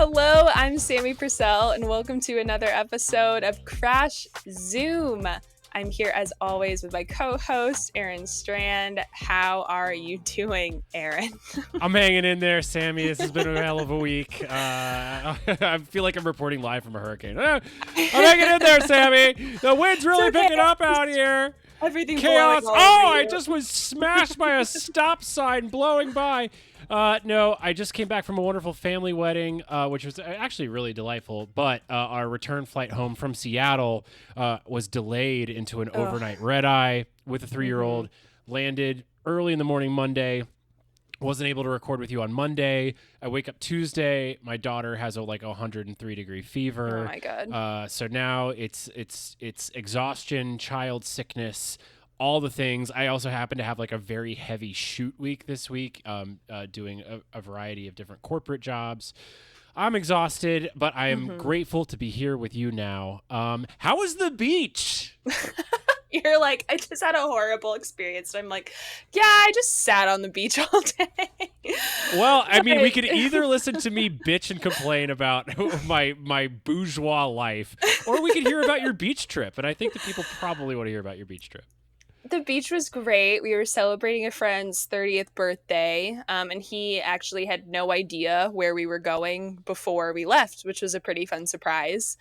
Hello, I'm Sammie Purcell, and welcome to another episode of Crash Zoom. I'm here as always with my co-host, Aaron Strand. How are you doing, Aaron? I'm hanging in there, Sammy. This has been a hell of a week. I feel like I'm reporting live from a hurricane. I'm hanging in there, Sammy. The wind's really picking up out here. Everything Chaos. blowing all over I you. just was smashed by a stop sign blowing by. No, I just came back from a wonderful family wedding, which was actually really delightful. But our return flight home from Seattle was delayed into an overnight red eye with a 3-year-old. Landed early in the morning Monday. Wasn't able to record with you on Monday. I wake up Tuesday. My daughter has a 103-degree fever. Oh my God. So now it's exhaustion, child sickness, all the things. I also happen to have a very heavy shoot week this week, doing a variety of different corporate jobs. I'm exhausted, but I am grateful to be here with you now. How was the beach? You're like, I just had a horrible experience. And I'm like, yeah, I just sat on the beach all day. Well, I mean, we could either listen to me bitch and complain about my bourgeois life, or we could hear about your beach trip. And I think that people probably want to hear about your beach trip. The beach was great. We were celebrating a friend's 30th birthday, and he actually had no idea where we were going before we left, which was a pretty fun surprise.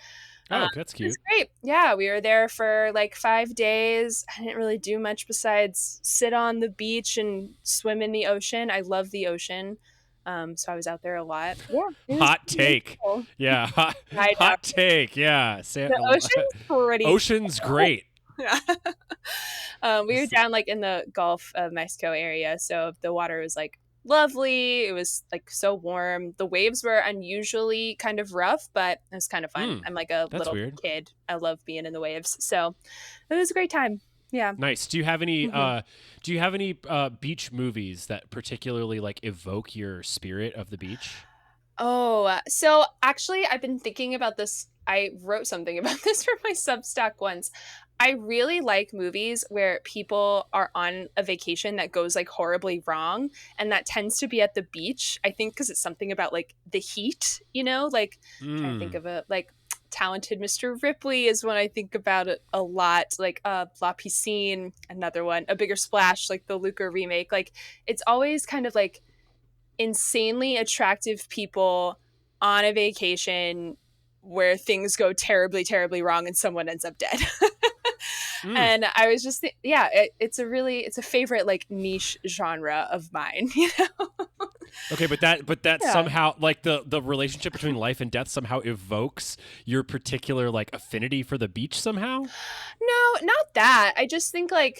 Oh, that's cute. It was great. Yeah, we were there for 5 days. I didn't really do much besides sit on the beach and swim in the ocean. I love the ocean. So I was out there a lot. Yeah. Hot take. Beautiful. Yeah. Hot take. Yeah. The ocean's pretty Ocean's great. Yeah. We were down in the Gulf of Mexico area, so the water was lovely. It was so warm. The waves were unusually kind of rough, but it was kind of fun. I'm a little weird. kid. I love being in the waves, so it was a great time. Yeah. Nice. Do you have any beach movies that particularly evoke your spirit of the beach? Oh, so actually I've been thinking about this. I wrote something about this for my Substack once. I really like movies where people are on a vacation that goes horribly wrong, and that tends to be at the beach. I think because it's something about the heat, trying to think of it, Talented Mr. Ripley is one I think about it a lot. La Piscine, another one, A Bigger Splash, the Luca remake. It's always kind of insanely attractive people on a vacation where things go terribly, terribly wrong and someone ends up dead. And I was just, it's a favorite niche genre of mine, Okay, but that somehow the relationship between life and death somehow evokes your particular affinity for the beach somehow? No, not that. I just think I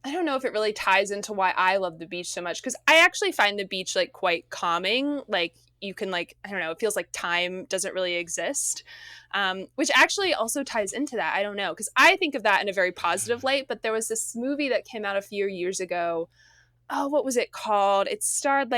don't know if it really ties into why I love the beach so much, because I actually find the beach quite calming. You can I don't know, it feels like time doesn't really exist, which actually also ties into that. I don't know, because I think of that in a very positive light, but there was this movie that came out a few years ago. Oh, what was it called? It starred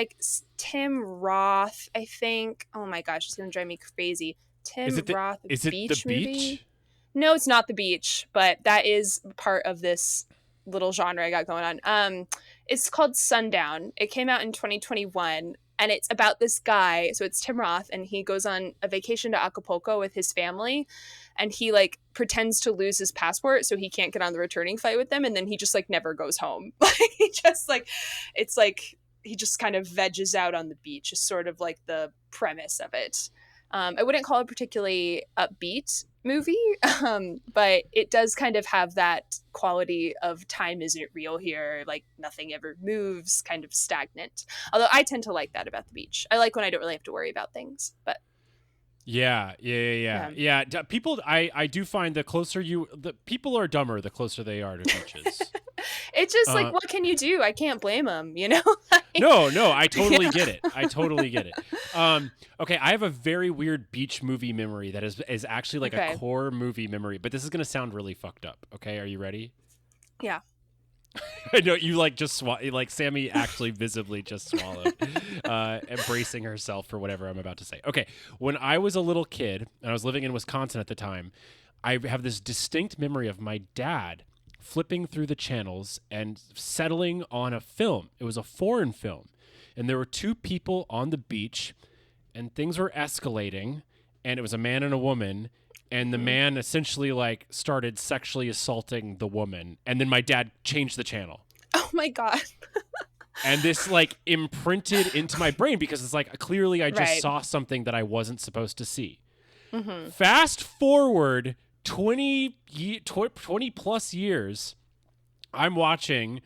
Tim Roth, I think. Oh my gosh, it's gonna drive me crazy. Roth, is it beach the movie? beach? No, it's not the beach, but that is part of this little genre I got going on. It's called Sundown. It came out in 2021, and it's about this guy. So it's Tim Roth, and he goes on a vacation to Acapulco with his family, and he pretends to lose his passport so he can't get on the returning flight with them, and then he just never goes home. He just he just kind of veggies out on the beach is sort of the premise of it. I wouldn't call it particularly upbeat movie, but it does kind of have that quality of time isn't real here, nothing ever moves, kind of stagnant. Although I tend to like that about the beach. I like when I don't really have to worry about things. But Yeah. People, I do find the people are dumber the closer they are to beaches. It's just what can you do? I can't blame them, No, I totally get it. Okay, I have a very weird beach movie memory that is actually a core movie memory, but this is gonna sound really fucked up. Okay, are you ready? Yeah. I know you just Sammy actually visibly just swallowed, embracing herself for whatever I'm about to say. Okay, when I was a little kid and I was living in Wisconsin at the time, I have this distinct memory of my dad flipping through the channels and settling on a film. It was a foreign film, and there were two people on the beach and things were escalating, and it was a man and a woman, and the man essentially like started sexually assaulting the woman, and then my dad changed the channel. Oh my God. And this like imprinted into my brain because it's like clearly I just Right. saw something that I wasn't supposed to see. Mm-hmm. Fast forward 20 plus years, I'm watching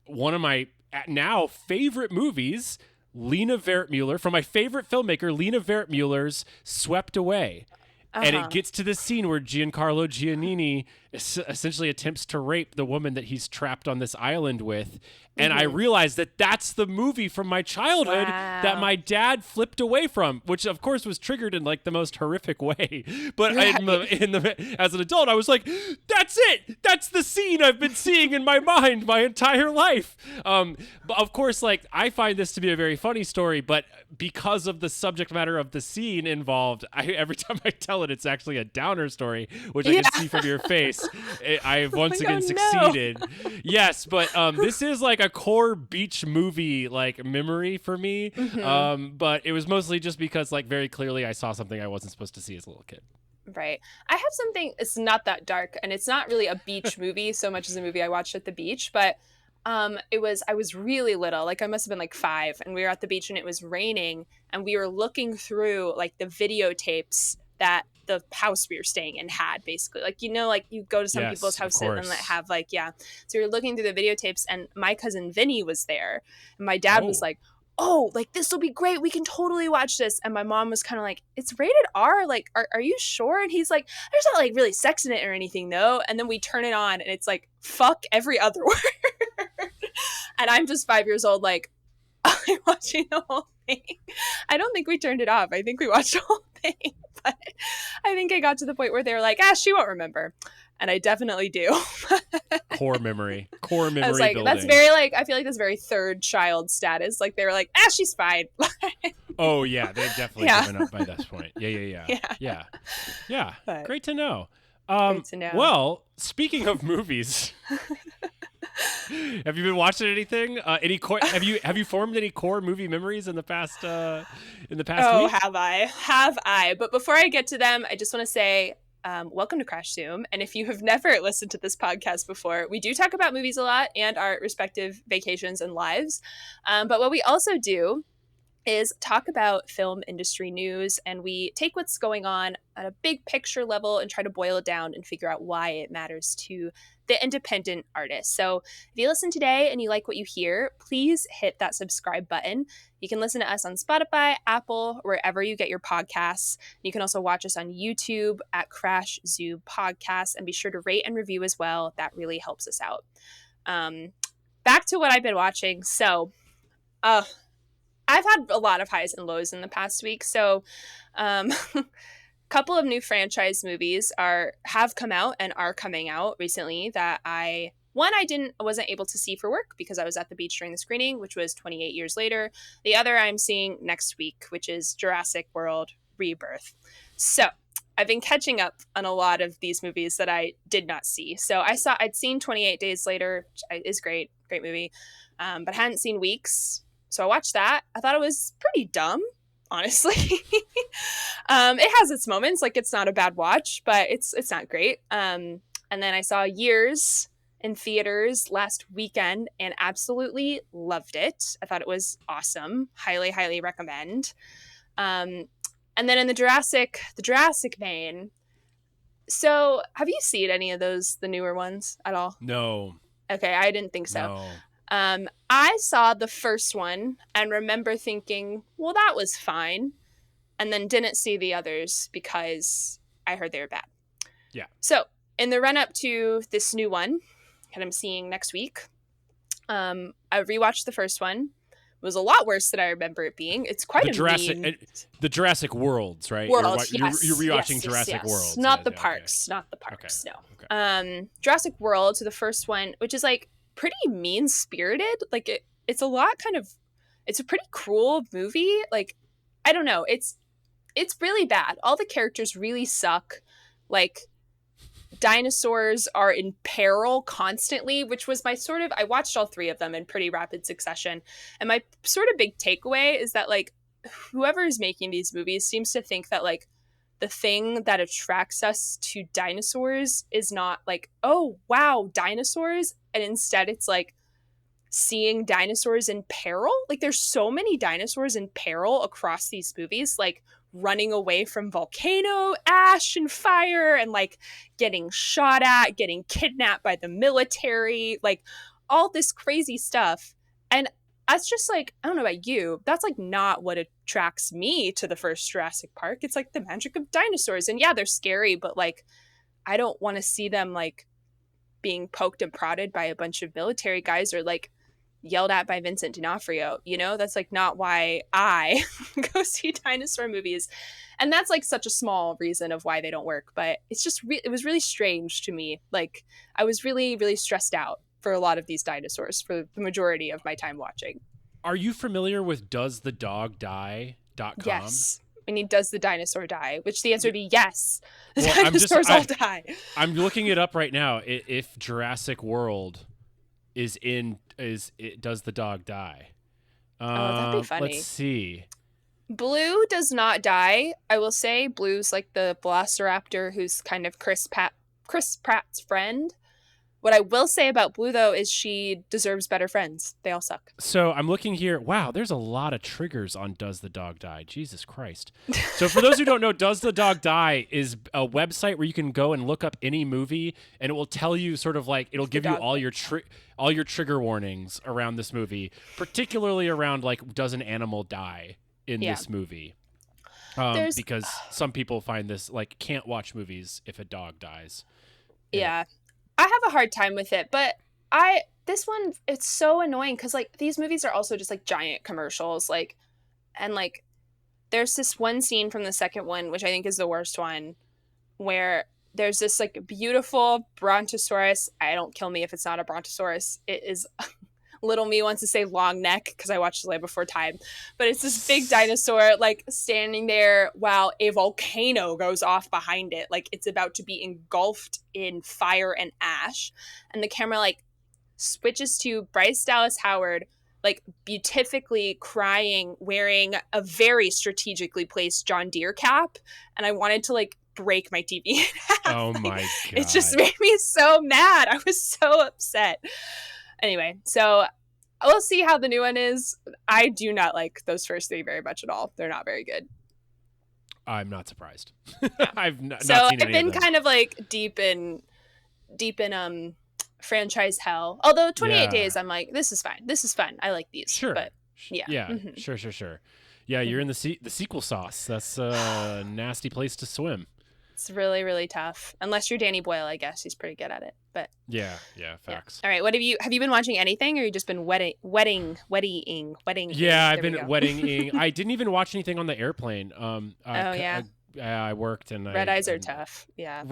one of my now favorite movies, Lena Wertmuller, from my favorite filmmaker, Lena Wertmuller's Swept Away. And it gets to the scene where Giancarlo Giannini essentially attempts to rape the woman that he's trapped on this island with. And I realized that that's the movie from my childhood that my dad flipped away from, which of course was triggered in like the most horrific way. But as an adult, I was like, that's it. That's the scene I've been seeing in my mind my entire life. But of course, like I find this to be a very funny story, but because of the subject matter of the scene involved, every time I tell it, it's actually a downer story, which I can see from your face. I've once again succeeded. Yes, but this is like a core beach movie like memory for me. But it was mostly just because like very clearly I saw something I wasn't supposed to see as a little kid. Right. I have something, it's not that dark, and it's not really a beach movie so much as a movie I watched at the beach, but I was really little, like I must have been like 5, and we were at the beach and it was raining, and we were looking through like the videotapes that the house we were staying in had, basically. Like, you know, like you go to some people's houses and they have like, so we were looking through the videotapes, and my cousin Vinny was there, and my dad was like, oh, like this will be great, we can totally watch this. And my mom was kind of like, it's rated R, like are you sure? And he's like, there's not like really sex in it or anything though. And then we turn it on and it's like, fuck every other word. And I'm just 5 years old, like, I'm watching the whole thing. I don't think we turned it off. I think we watched the whole thing. But I think I got to the point where they were like, she won't remember. And I definitely do. Core memory. Core memory I was like, building. that's very like, I feel like that's very third child status. Like they were like, she's fine. Oh yeah, they've definitely given up by this point. Yeah. But, Great to know. great to know. Well, speaking of movies, have you been watching anything? Have you formed any core movie memories in the past week? Oh, have I? But before I get to them, I just want to say, welcome to Crash Zoom. And if you have never listened to this podcast before, we do talk about movies a lot and our respective vacations and lives. But what we also do is talk about film industry news, and we take what's going on at a big picture level and try to boil it down and figure out why it matters to the independent artist. So if you listen today and you like what you hear, please hit that subscribe button. You can listen to us on Spotify, Apple, wherever you get your podcasts. You can also watch us on YouTube at Crash Zoom Podcast, and be sure to rate and review as well. That really helps us out. Back to what I've been watching. So, I've had a lot of highs and lows in the past week. So, couple of new franchise movies have come out and are coming out recently that I wasn't able to see for work because I was at the beach during the screening, which was 28 years later. The other I'm seeing next week, which is Jurassic World Rebirth. So I've been catching up on a lot of these movies that I did not see. So I'd seen 28 Days Later, which is great movie, but hadn't seen Weeks. So I watched that. I thought it was pretty dumb, honestly. It has its moments. Like, it's not a bad watch, but it's not great. And then I saw Years in theaters last weekend and absolutely loved it. I thought it was awesome. Highly, highly recommend. And then in the Jurassic vein. So have you seen any of those, the newer ones at all? No. Okay, I didn't think so. No. I saw the first one and remember thinking, well, that was fine. And then didn't see the others because I heard they were bad. Yeah. So in the run up to this new one that I'm seeing next week, I rewatched the first one. It was a lot worse than I remember it being. It's quite the Jurassic Worlds, right? Worlds, you're rewatching Jurassic Worlds. Not the parks. Okay. No. Okay. Jurassic World, so the first one, which is like pretty mean-spirited. Like it's a lot it's a pretty cruel movie. Like, I don't know. It's really bad. All the characters really suck. Like, dinosaurs are in peril constantly, which was my I watched all 3 of them in pretty rapid succession. And my sort of big takeaway is that, like, whoever is making these movies seems to think that like the thing that attracts us to dinosaurs is not like, oh wow, dinosaurs, and instead it's like seeing dinosaurs in peril. Like there's so many dinosaurs in peril across these movies, like running away from volcano ash and fire, and like getting shot at, getting kidnapped by the military, like all this crazy stuff. And that's just like, I don't know about you, that's like not what attracts me to the first Jurassic Park. It's like the magic of dinosaurs. And yeah, they're scary, but like I don't want to see them like being poked and prodded by a bunch of military guys, or like yelled at by Vincent D'Onofrio. You know, that's like not why I go see dinosaur movies. And that's like such a small reason of why they don't work. But it's just, it was really strange to me. Like I was really, really stressed out for a lot of these dinosaurs for the majority of my time watching. Are you familiar with doesthedogdie.com? Yes. I mean, does the dinosaur die? Which the answer would be yes. The Well, dinosaurs all die. I'm looking it up right now. If Jurassic World does the dog die? Oh, that'd be funny. Let's see. Blue does not die. I will say Blue's like the velociraptor who's kind of Chris Pratt's friend. What I will say about Blue, though, is she deserves better friends. They all suck. So I'm looking here. Wow, there's a lot of triggers on Does the Dog Die? Jesus Christ. So for those who don't know, Does the Dog Die is a website where you can go and look up any movie, and it will tell you sort of like, it'll give you all your trigger warnings around this movie, particularly around like, does an animal die in this movie? Because some people find this like, can't watch movies if a dog dies. Yeah. I have a hard time with it, but this one, it's so annoying because like these movies are also just like giant commercials, like, and like there's this one scene from the second one, which I think is the worst one, where there's this like beautiful brontosaurus. Don't kill me if it's not a brontosaurus. It is. Little me wants to say long neck because I watched Land Before Time, but it's this big dinosaur like standing there while a volcano goes off behind it, like it's about to be engulfed in fire and ash, and the camera like switches to Bryce Dallas Howard like beatifically crying, wearing a very strategically placed John Deere cap, and I wanted to like break my TV in half. Oh my God. It just made me so mad. I was so upset. Anyway, so we'll see how the new one is. I do not like those first three very much at all. They're not very good. I'm not surprised. Yeah. I've not so seen I've been kind of like deep in franchise hell. Although 28 Days, I'm like, this is fine. This is fun. I like these. Sure. But yeah. Yeah. Mm-hmm. Sure. Yeah, you're in the sequel sauce. That's a nasty place to swim. It's really, really tough. Unless you're Danny Boyle, I guess he's pretty good at it. But yeah, facts. Yeah. All right, what have you been watching anything, or you just been wedding? Yeah, I've been wedding-ing. I didn't even watch anything on the airplane. I worked and red eyes are tough. Yeah.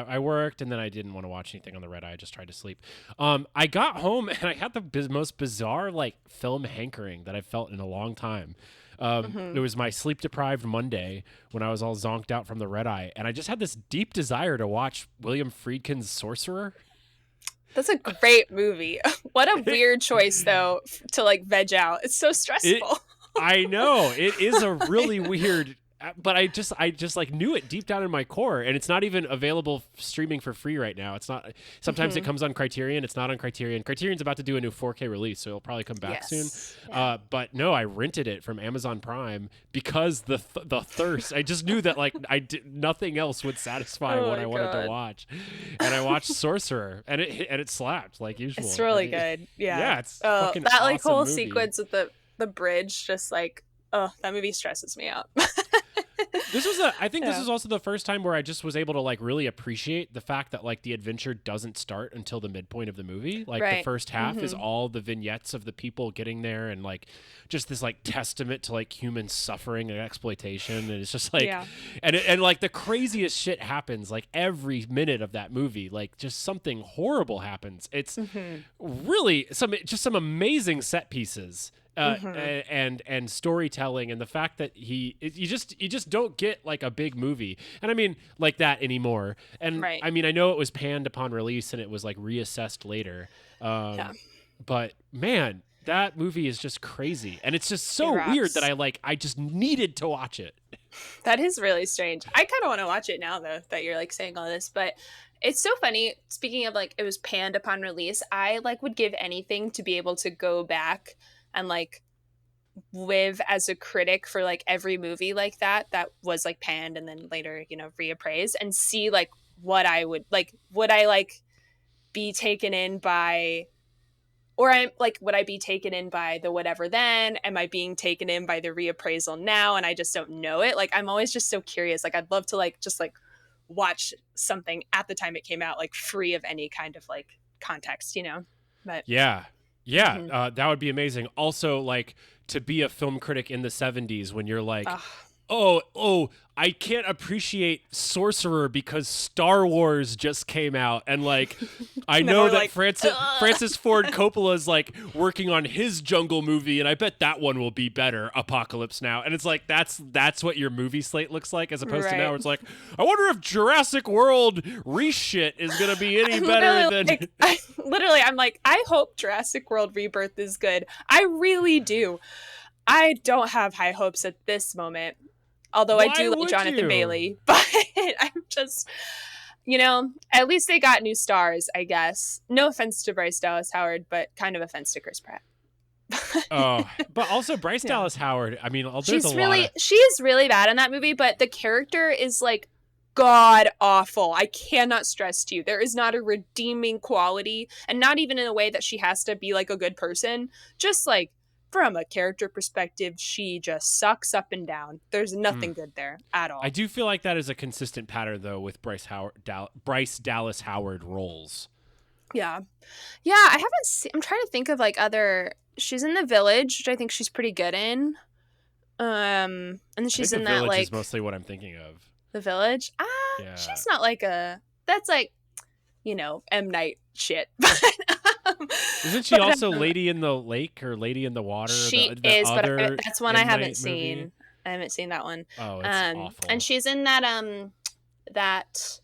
I worked and then I didn't want to watch anything on the red eye. I just tried to sleep. I got home and I had the most bizarre like film hankering that I've felt in a long time. It was my sleep-deprived Monday when I was all zonked out from the red eye, and I just had this deep desire to watch William Friedkin's Sorcerer. That's a great movie. What a weird choice, though, to like veg out. It's so stressful. I know. It is a really weird... But I just like knew it deep down in my core, and it's not even available streaming for free right now. It's not. Sometimes it comes on Criterion. It's not on Criterion. Criterion's about to do a new 4K release, so it'll probably come back soon. Yeah. But no, I rented it from Amazon Prime because the thirst. I just knew that like nothing else would satisfy what I wanted to watch, and I watched Sorcerer, and it slapped like usual. It's really good. Yeah. Yeah. It's fucking that like awesome whole movie. Sequence with the bridge, just like. Oh, that movie stresses me out. This was also the first time where I just was able to like really appreciate the fact that like the adventure doesn't start until the midpoint of the movie. Like the first half is all the vignettes of the people getting there and like just this like testament to like human suffering and exploitation. And it's just like, and like the craziest shit happens like every minute of that movie. Like just something horrible happens. It's really some amazing set pieces. And storytelling, and the fact that you just don't get like a big movie, and I mean like that anymore. And I mean, I know it was panned upon release and it was like reassessed later. But man, That movie is just crazy, and it's just It so weird rocks. that I just needed to watch it. That is really strange. I kind of want to watch it now, though, that you're like saying all this. But it's so funny. Speaking of like, it was panned upon release. I like would give anything to be able to go back and like live as a critic for like every movie like that was like panned and then later, you know, reappraised, and see like what I would I like be taken in by, or I'm like, would I be taken in by the whatever then? Am I being taken in by the reappraisal now and I just don't know it? Like, I'm always just so curious. Like, I'd love to like just like watch something at the time it came out, like free of any kind of like context, you know? But Yeah. That would be amazing. Also, like, to be a film critic in the 70s when you're like, ugh. oh, I can't appreciate Sorcerer because Star Wars just came out, and like, I know that like, Francis Ford Coppola's like working on his Jungle movie, and I bet that one will be better. Apocalypse Now, and it's like that's what your movie slate looks like, as opposed to now where it's like, I wonder if Jurassic World reshit is gonna be any better than. Like, I'm like, I hope Jurassic World Rebirth is good. I really do. I don't have high hopes at this moment. Although I do like Jonathan Bailey, but I'm just, you know, at least they got new stars, I guess. No offense to Bryce Dallas Howard, but kind of offense to Chris Pratt. Oh, but also Bryce Dallas Howard. I mean, she is really bad in that movie, but the character is like god awful. I cannot stress to you, there is not a redeeming quality, and not even in a way that she has to be like a good person. Just like from a character perspective, she just sucks up and down. There's nothing good there at all. I do feel like that is a consistent pattern, though, with Bryce Dallas Howard roles. Yeah. I haven't seen. I'm trying to think of like other. She's in The Village, which I think she's pretty good in. And then she's in that Village like is mostly what I'm thinking of. The Village. Yeah. She's not like a. That's like, you know, M. Night shit. Isn't she also Lady in the Lake or Lady in the Water? She is, but that's one I haven't seen. Movie? I haven't seen that one. Oh, it's awful. And she's in that that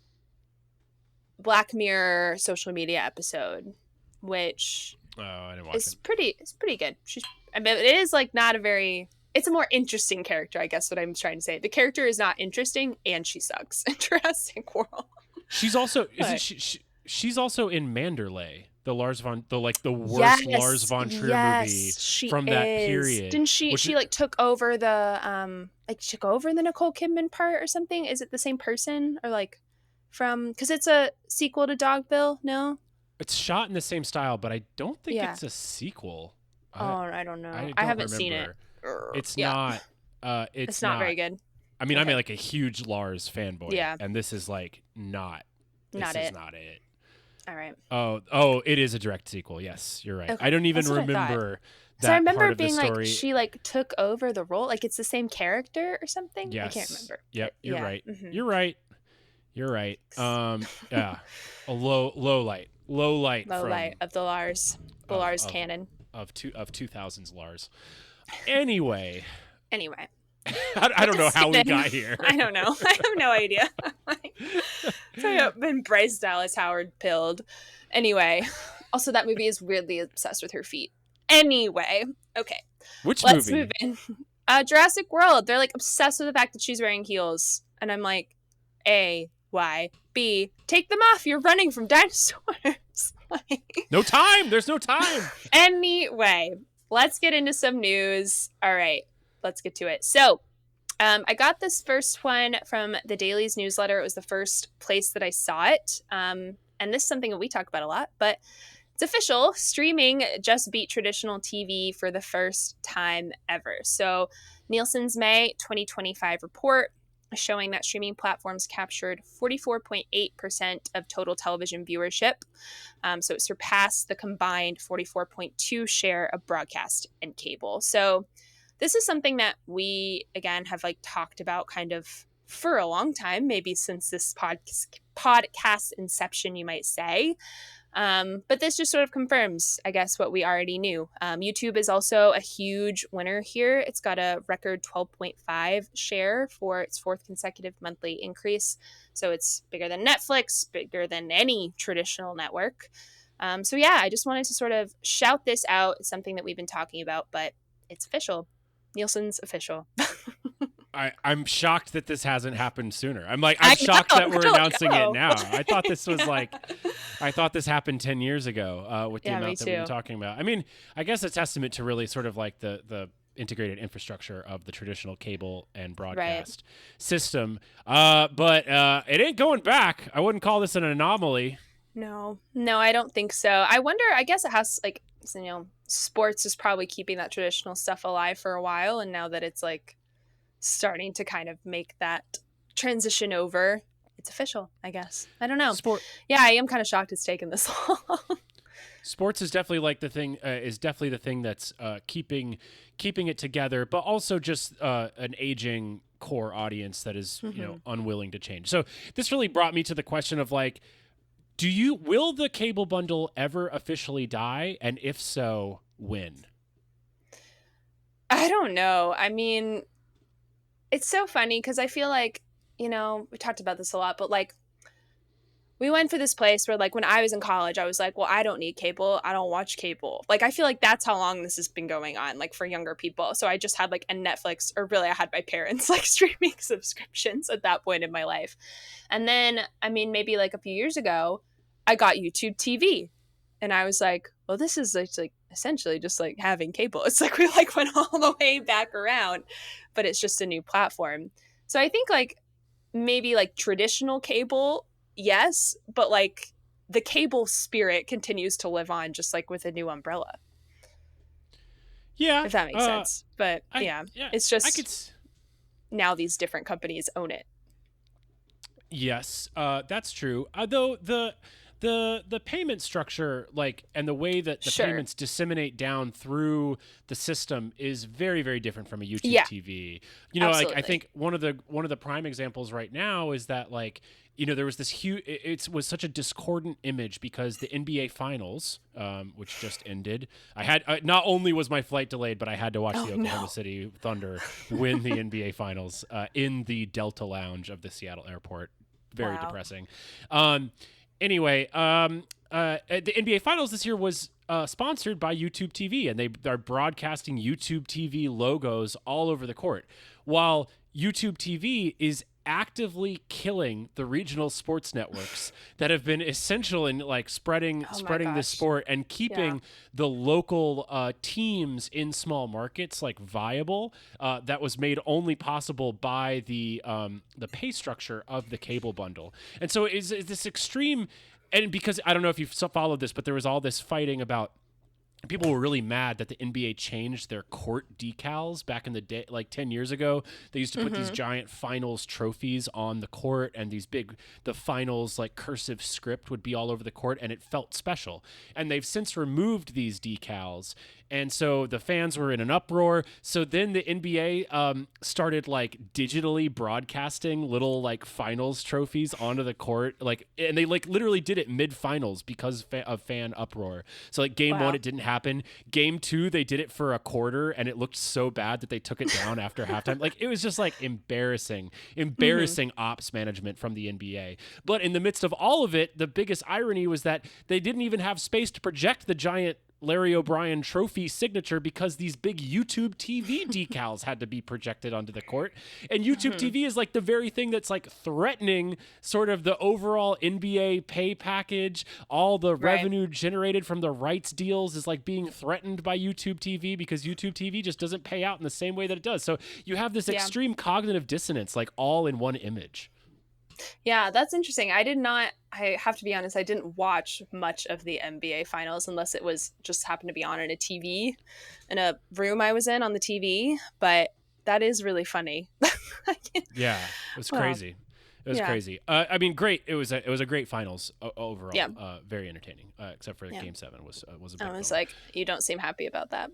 Black Mirror social media episode, which I didn't watch it. It's pretty good. I mean, it is like not a very. It's a more interesting character, I guess. What I'm trying to say, the character is not interesting, and she sucks in Jurassic World. She's also she's also in Manderley, the worst Lars von Trier movie from that period. Didn't she? She like took over the Nicole Kidman part or something. Is it the same person, or like from, because it's a sequel to Dogville? No, it's shot in the same style, but I don't think it's a sequel. I don't know. I haven't seen it. It's not. It's not very good. I mean, I'm like a huge Lars fanboy. Yeah. And this is like not. This is not it. All right. Oh, it is a direct sequel. Yes, you're right. Okay. I don't even remember that. So I remember part of being the story. like, she like took over the role. Like it's the same character or something. Yes. I can't remember. Yep. You're right. Mm-hmm. You're right. You're right. Yeah. A low light of the Lars. The Lars canon. Of 2000s Lars. Anyway. I don't know how we got here. I don't know. I have no idea. So I've been Bryce Dallas Howard pilled. Anyway. Also, that movie is weirdly obsessed with her feet. Anyway. Okay. Let's move in. Jurassic World. They're like obsessed with the fact that she's wearing heels. And I'm like, A, why? B, take them off. You're running from dinosaurs. No time. There's no time. Anyway, let's get into some news. All right, let's get to it. So I got this first one from the Daily's newsletter. It was the first place that I saw it. And this is something that we talk about a lot, but it's official. Streaming just beat traditional TV for the first time ever. So Nielsen's May 2025 report showing that streaming platforms captured 44.8% of total television viewership. So it surpassed the combined 44.2% share of broadcast and cable. So this is something that we, again, have like talked about kind of for a long time, maybe since this podcast inception, you might say. But this just sort of confirms, I guess, what we already knew. YouTube is also a huge winner here. It's got a record 12.5% share for its fourth consecutive monthly increase. So it's bigger than Netflix, bigger than any traditional network. So yeah, I just wanted to sort of shout this out. It's something that we've been talking about, but it's official. Nielsen's official. I'm shocked that this hasn't happened sooner. I'm I shocked know. that we're Like, announcing it oh. now. I thought this was I thought this happened 10 years ago with the Yeah, me amount that we've been too. talking about. I mean, I guess a testament to really sort of like the integrated infrastructure of the traditional cable and broadcast system. But it ain't going back. I wouldn't call this an anomaly. No, I don't think so. I wonder, I guess it has like, sports is probably keeping that traditional stuff alive for a while. And now that it's like starting to kind of make that transition over, it's official, I guess. I don't know. Yeah, I am kind of shocked it's taken this long. Sports is definitely like the thing that's keeping it together, but also just an aging core audience that is unwilling to change. So this really brought me to the question of like, will the cable bundle ever officially die, and if so, when? I don't know. I mean, it's so funny because I feel like, we talked about this a lot, but like we went for this place where like when I was in college, I was like, well, I don't need cable. I don't watch cable. Like, I feel like that's how long this has been going on, like for younger people. So I just had like a Netflix, or really I had my parents like streaming subscriptions at that point in my life. And then, I mean, maybe like a few years ago, I got YouTube TV. And I was like, well, this is like essentially just like having cable. It's like we like went all the way back around, but it's just a new platform. So I think like maybe like traditional cable, yes, but like the cable spirit continues to live on just like with a new umbrella. Yeah. If that makes sense. But it's just now these different companies own it. Yes, that's true. Though the payment structure, like, and the way that the payments disseminate down through the system is very, very different from a YouTube TV. Like I think one of the prime examples right now is that like, there was this huge, it was such a discordant image because the NBA Finals, which just ended, I had, not only was my flight delayed, but I had to watch the Oklahoma City Thunder win the NBA Finals in the Delta Lounge of the Seattle airport. Very depressing. Anyway, the NBA Finals this year was sponsored by YouTube TV, and they are broadcasting YouTube TV logos all over the court, while YouTube TV is actively killing the regional sports networks that have been essential in like spreading the sport and keeping the local teams in small markets like viable. That was made only possible by the pay structure of the cable bundle. And so is this extreme, and because I don't know if you've followed this, but there was all this fighting about, people were really mad that the NBA changed their court decals back in the day, like 10 years ago. They used to put these giant finals trophies on the court, and the finals like cursive script would be all over the court, and it felt special. And they've since removed these decals. And so the fans were in an uproar. So then the NBA started like digitally broadcasting little like finals trophies onto the court, and they like literally did it mid-finals because of fan uproar. So like game 1, it didn't happen. Game 2, they did it for a quarter, and it looked so bad that they took it down after halftime. Like, it was just like embarrassing ops management from the NBA. But in the midst of all of it, the biggest irony was that they didn't even have space to project the giant Larry O'Brien trophy signature because these big YouTube TV decals had to be projected onto the court. And YouTube TV is like the very thing that's like threatening sort of the overall NBA pay package. All the revenue generated from the rights deals is like being threatened by YouTube TV because YouTube TV just doesn't pay out in the same way that it does. So you have this extreme cognitive dissonance, like all in one image. Yeah, that's interesting. I have to be honest, I didn't watch much of the NBA Finals unless it was just happened to be on in a TV, in a room I was in on the TV. But that is really funny. Yeah, it was crazy. It was crazy. I mean, great. It was a great finals overall. Yeah. Very entertaining, except for Game 7 was a bit. I was like, you don't seem happy about that.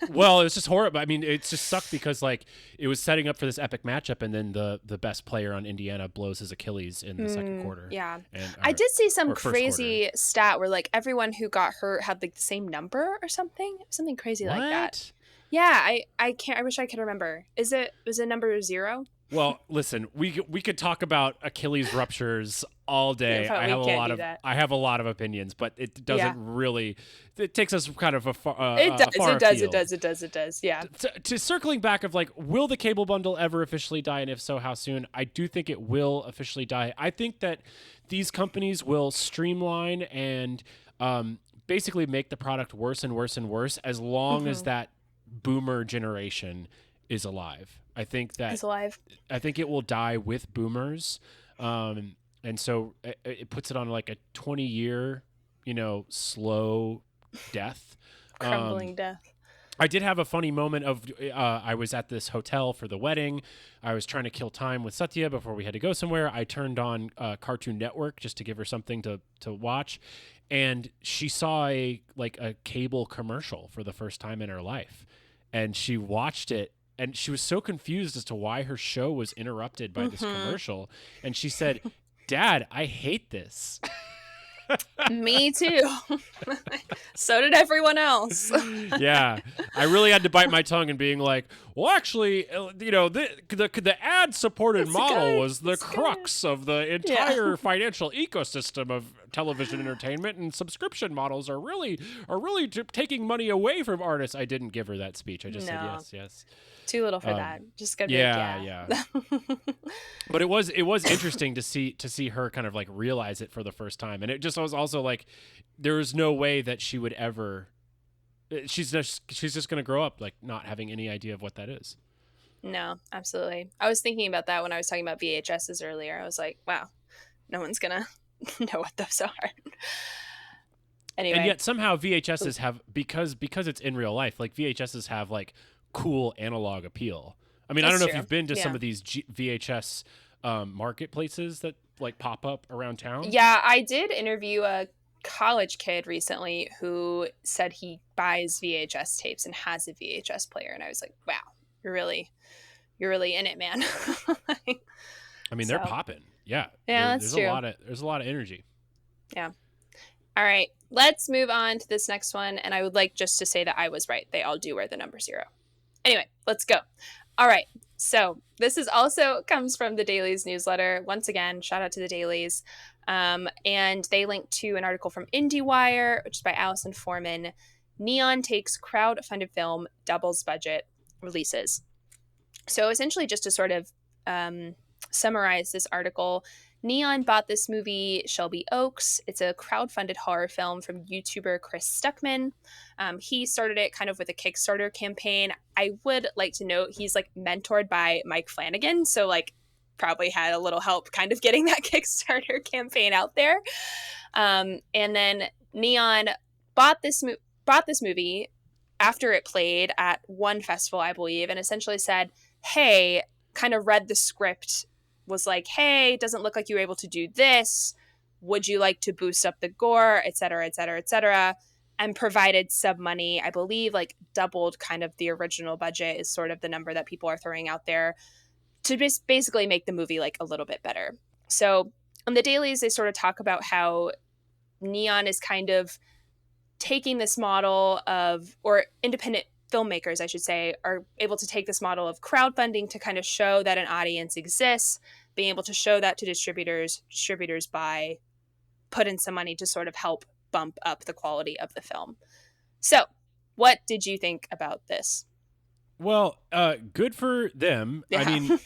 Well, it was just horrible. I mean, it just sucked because like it was setting up for this epic matchup, and then the best player on Indiana blows his Achilles in the second quarter. Yeah, I did see some crazy stat where like everyone who got hurt had like the same number or something crazy like that. Yeah, I can't. I wish I could remember. Was it number 0? Well, listen, we could talk about Achilles ruptures all day. Yeah, I we have a can't lot do of that. I have a lot of opinions, but it doesn't really. It takes us kind of a far, It does. far It does. afield. It does. Yeah. To circling back of like, will the cable bundle ever officially die, and if so, how soon? I do think it will officially die. I think that these companies will streamline and basically make the product worse and worse and worse as long as that boomer generation is alive. I think it will die with boomers, and so it puts it on like a 20-year, slow death, Crumbling death. I did have a funny moment of I was at this hotel for the wedding. I was trying to kill time with Satya before we had to go somewhere. I turned on Cartoon Network just to give her something to watch, and she saw a cable commercial for the first time in her life, and she watched it. And she was so confused as to why her show was interrupted by this commercial. And she said, "Dad, I hate this." Me too. So did everyone else. Yeah, I really had to bite my tongue and being like, well, actually, the ad-supported model was the crux of the entire financial ecosystem of television entertainment, and subscription models are really taking money away from artists. I didn't give her that speech. I just said yes. Too little for that. Just gotta be yeah. But it was interesting to see her kind of like realize it for the first time, and it just was also like there was no way that she would ever. She's just gonna grow up like not having any idea of what that is. No, absolutely. I was thinking about that when I was talking about VHSs earlier. I was like, wow, no one's gonna know what those are. Anyway, and yet somehow VHSs have because it's in real life. Like VHSs have like cool analog appeal. I mean, I don't know if you've been to some of these VHS marketplaces that like pop up around town. Yeah, I did interview a college kid recently who said he buys VHS tapes and has a VHS player, and I was like, wow, you're really in it, man. I mean, they're popping. Yeah, that's true. There's a lot of energy. Yeah. All right, let's move on to this next one, and I would like just to say that I was right. They all do wear the number 0. Anyway, let's go. All right, so this is also comes from the Daily's newsletter. Once again, shout out to the Dailies. And they link to an article from Indiewire, which is by Allison Foreman. Neon takes crowd-funded film, doubles budget, releases. So essentially, just to sort of summarize this article, Neon bought this movie, Shelby Oaks. It's a crowdfunded horror film from YouTuber Chris Stuckman. He started it kind of with a Kickstarter campaign. I would like to note he's like mentored by Mike Flanagan, so like probably had a little help kind of getting that Kickstarter campaign out there. And then Neon bought this movie after it played at one festival, I believe, and essentially said, hey, kind of read the script, was like, hey, it doesn't look like you were able to do this. Would you like to boost up the gore, et cetera, et cetera, et cetera, and provided some money, I believe, like doubled kind of the original budget is sort of the number that people are throwing out there to just basically make the movie like a little bit better. So on the dailies, they sort of talk about how Neon is kind of taking this model of, or independent filmmakers, I should say, are able to take this model of crowdfunding to kind of show that an audience exists, being able to show that to distributors buy, put in some money to sort of help bump up the quality of the film. So what did you think about this? Well, good for them. Yeah. I mean,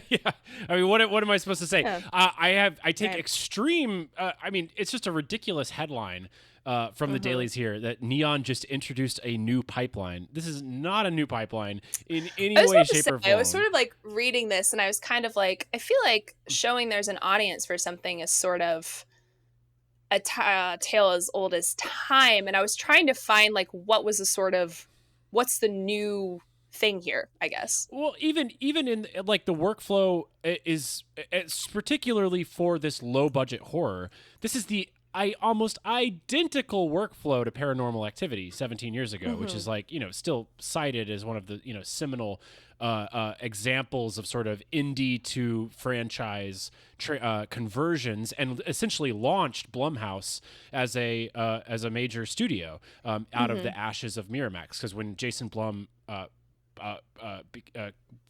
yeah. I mean, what am I supposed to say? Yeah. I take extreme. I mean, it's just a ridiculous headline from the dailies here that Neon just introduced a new pipeline. This is not a new pipeline in any way, shape, or form. I was sort of like reading this, and I was kind of like, I feel like showing there's an audience for something is sort of a tale as old as time, and I was trying to find like what's the new thing here, I guess. Well, even in like the workflow is it's particularly for this low budget horror. This is the almost identical workflow to Paranormal Activity 17 years ago, which is like, still cited as one of the, seminal examples of sort of indie to franchise conversions, and essentially launched Blumhouse as a major studio out of the ashes of Miramax. Because when Jason Blum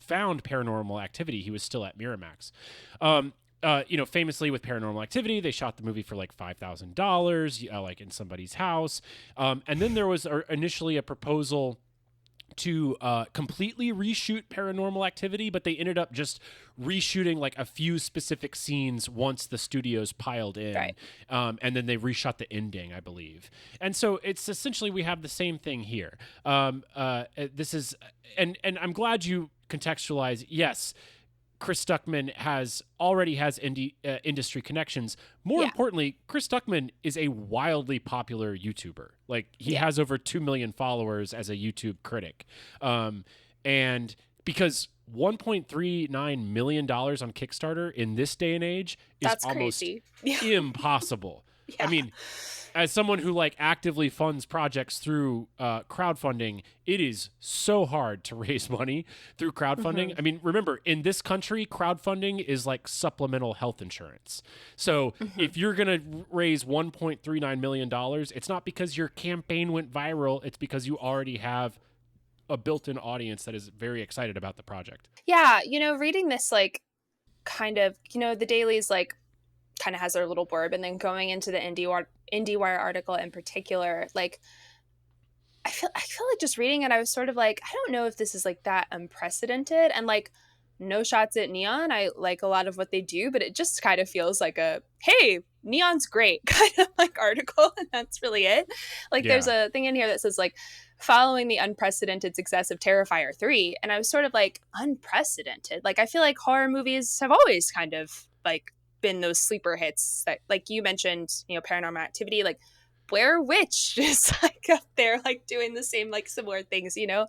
found Paranormal Activity, he was still at Miramax. famously with Paranormal Activity, they shot the movie for like $5,000, like in somebody's house. And then there was initially a proposal to completely reshoot Paranormal Activity, but they ended up just reshooting like a few specific scenes once the studios piled in. Right. And then they reshot the ending, I believe. And so it's essentially, we have the same thing here. This is, and I'm glad you contextualize, yes, Chris Stuckman already has industry connections. More importantly, Chris Stuckman is a wildly popular YouTuber. Like he has over 2 million followers as a YouTube critic. And because $1.39 million on Kickstarter in this day and age is That's almost crazy. impossible. I mean, as someone who like actively funds projects through crowdfunding, it is so hard to raise money through crowdfunding. I mean, remember, in this country, crowdfunding is like supplemental health insurance. So if you're going to raise $1.39 million, it's not because your campaign went viral. It's because you already have a built-in audience that is very excited about the project. Yeah, reading this, like, kind of, the Daily's like kind of has their little blurb, and then going into the Indiewire article in particular, like I feel like just reading it, I was sort of like, I don't know if this is like that unprecedented, and like no shots at Neon. I like a lot of what they do, but it just kind of feels like a, hey, Neon's great kind of like article, and that's really it. Like there's a thing in here that says like following the unprecedented success of Terrifier 3, and I was sort of like, unprecedented? Like I feel like horror movies have always kind of like been those sleeper hits that, like you mentioned, Paranormal Activity, like Blair Witch is like up there like doing the same like similar things, I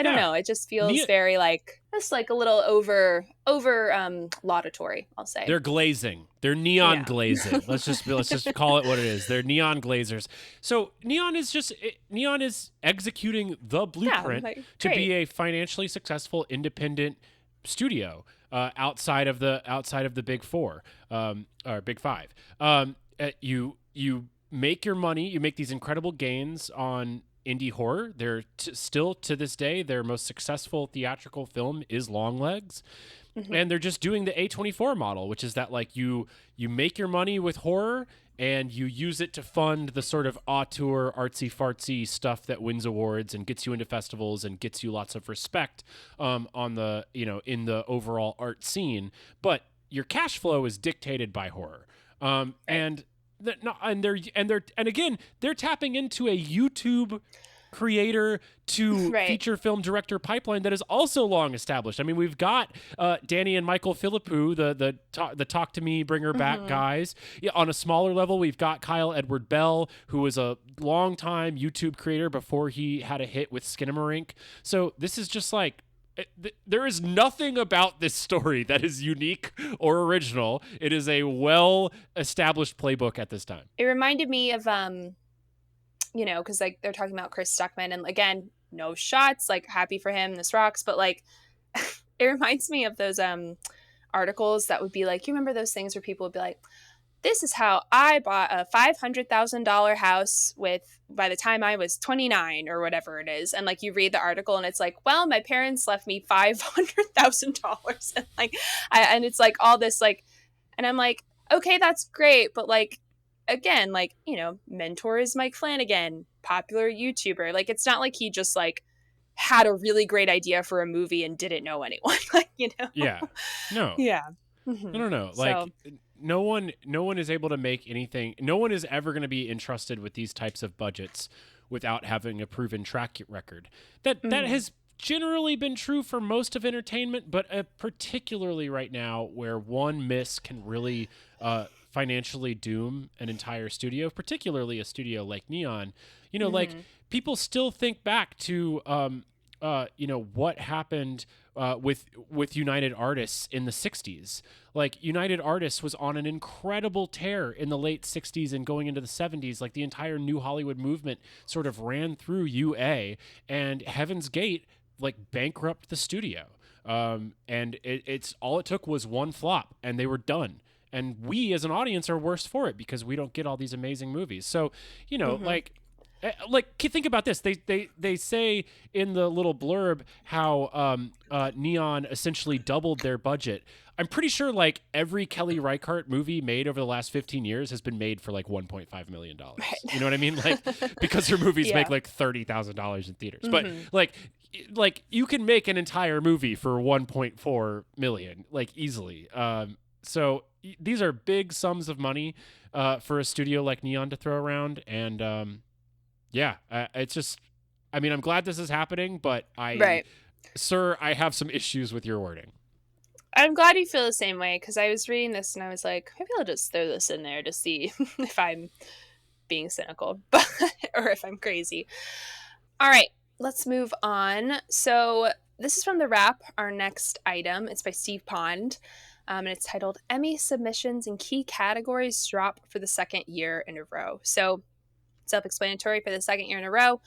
don't know, it just feels very like just like a little over laudatory, I'll say. They're glazing. They're neon glazing. Let's just call it what it is. They're neon glazers. So Neon is executing the blueprint to be a financially successful independent studio outside of the big four or big five. You make your money. You make these incredible gains on indie horror. They're still to this day their most successful theatrical film is Longlegs, and they're just doing the A24 model, which is that like you make your money with horror and you use it to fund the sort of auteur, artsy fartsy stuff that wins awards and gets you into festivals and gets you lots of respect on the in the overall art scene. But your cash flow is dictated by horror, and they're tapping into a YouTube creator to feature film director pipeline that is also long established. I mean, we've got Danny and Michael Philippou, the Talk to Me, Bring Her Back guys. Yeah, on a smaller level, we've got Kyle Edward Bell, who was a longtime YouTube creator before he had a hit with Skinamarink. So this is just like, there is nothing about this story that is unique or original. It is a well-established playbook at this time. It reminded me of, because like they're talking about Chris Stuckman, and again, no shots, like happy for him, this rocks, but like it reminds me of those articles that would be like, you remember those things where people would be like, this is how I bought a $500,000 house by the time I was 29 or whatever it is. And like you read the article and it's like, well, my parents left me $500,000 and like, and it's like all this like, and I'm like, okay, that's great. But like, again, like, mentor is Mike Flanagan, popular YouTuber. Like, it's not like he just like had a really great idea for a movie and didn't know anyone. Like, Yeah. No. Yeah. I don't know. Like, no one is able to make anything. No one is ever going to be entrusted with these types of budgets without having a proven track record. That has generally been true for most of entertainment, but particularly right now, where one miss can really financially doom an entire studio, particularly a studio like Neon. Like people still think back to what happened with United Artists in the 60s. Like United Artists was on an incredible tear in the late 60s and going into the 70s. Like the entire New Hollywood movement sort of ran through UA, and Heaven's Gate like bankrupt the studio. And it's all it took was one flop and they were done. And we as an audience are worse for it because we don't get all these amazing movies. So, like Like, think about this. They say in the little blurb how Neon essentially doubled their budget. I'm pretty sure like every Kelly Reichardt movie made over the last 15 years has been made for like $1.5 million. Right. You know what I mean? Like, because her movies Yeah. make like $30,000 in theaters. But like you can make an entire movie for 1.4 million, like easily. So these are big sums of money for a studio like Neon to throw around. And it's just, I mean, I'm glad this is happening, but sir, I have some issues with your wording. I'm glad you feel the same way, because I was reading this and I was like, maybe I'll just throw this in there to see if I'm being cynical or if I'm crazy. All right, let's move on. So this is from The Wrap, our next item. It's by Steve Pond, and it's titled Emmy Submissions in Key Categories Drop for the Second Year in a Row. So self-explanatory, for the second year in a row,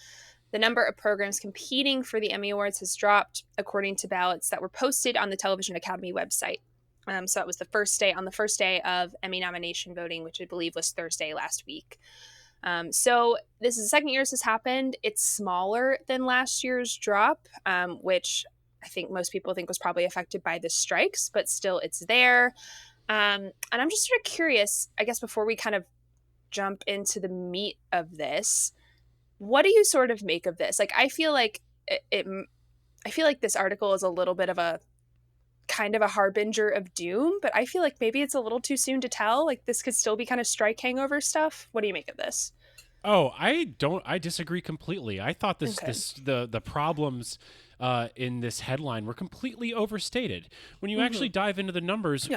the number of programs competing for the Emmy Awards has dropped according to ballots that were posted on the Television Academy website. So that was the first day of Emmy nomination voting, which I believe was Thursday last week. So this is the second year this has happened. It's smaller than last year's drop, which I think most people think was probably affected by the strikes, but still it's there. And I'm just sort of curious, I guess, before we kind of jump into the meat of this, what do you sort of make of this? Like, I feel like I feel like this article is a little bit of a kind of a harbinger of doom, but I feel like maybe it's a little too soon to tell. Like, this could still be kind of strike hangover stuff. What do you make of this? Oh, I disagree completely. I thought the problems in this headline were completely overstated. When you actually dive into the numbers,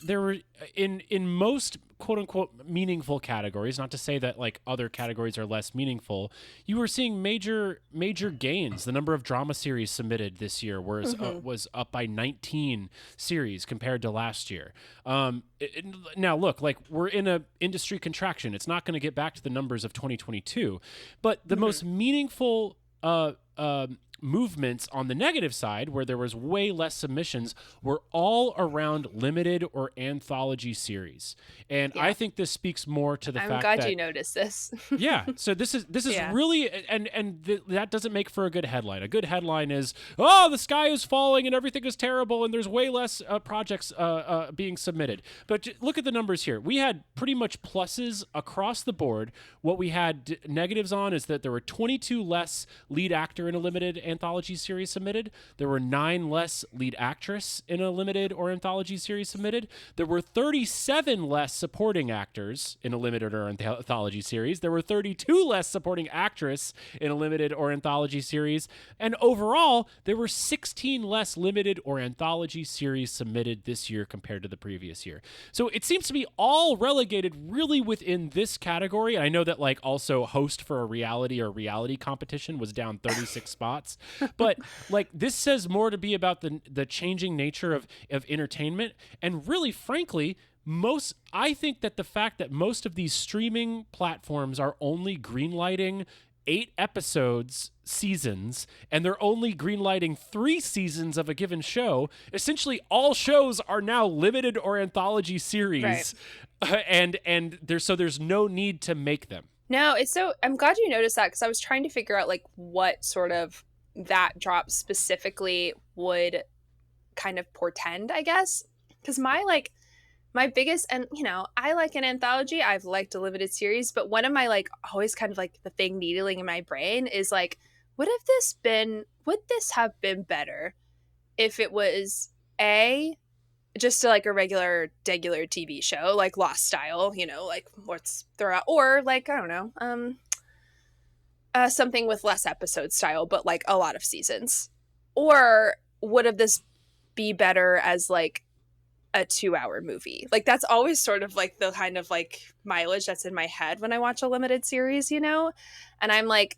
there were in most quote unquote meaningful categories, not to say that like other categories are less meaningful, you were seeing major gains. The number of drama series submitted this year was up by 19 series compared to last year. Now look, like, we're in a industry contraction. It's not going to get back to the numbers of 2022, but the most meaningful movements on the negative side, where there was way less submissions, were all around limited or anthology series. And I think this speaks more to the fact that... I'm glad you noticed this. So this is really... that doesn't make for a good headline. A good headline is, oh, the sky is falling and everything is terrible and there's way less projects being submitted. But look at the numbers here. We had pretty much pluses across the board. What we had negatives on is that there were 22 less lead actor in a limited anthology series submitted. There were 9 less lead actress in a limited or anthology series submitted. There were 37 less supporting actors in a limited or anthology series. There were 32 less supporting actress in a limited or anthology series. And overall, there were 16 less limited or anthology series submitted this year compared to the previous year. So it seems to be all relegated really within this category. And I know that like also host for a reality competition was down 36 spots. But like, this says more to be about the changing nature of entertainment. And really, frankly, I think that the fact that most of these streaming platforms are only greenlighting 8 episodes seasons, and they're only greenlighting 3 seasons of a given show. Essentially, all shows are now limited or anthology series, and there's no need to make them. No, I'm glad you noticed that, because I was trying to figure out like what sort of that drop specifically would kind of portend, I guess. Because my biggest, and I like an anthology, I've liked a limited series, but one of my like always kind of like the thing needling in my brain is like, would this have been better if it was just like a regular TV show, like Lost style, like let's throw out, or like, I don't know, something with less episode style, but like a lot of seasons? Or would have this be better as like a 2-hour movie? Like, that's always sort of like the kind of like mileage that's in my head when I watch a limited series, and I'm like,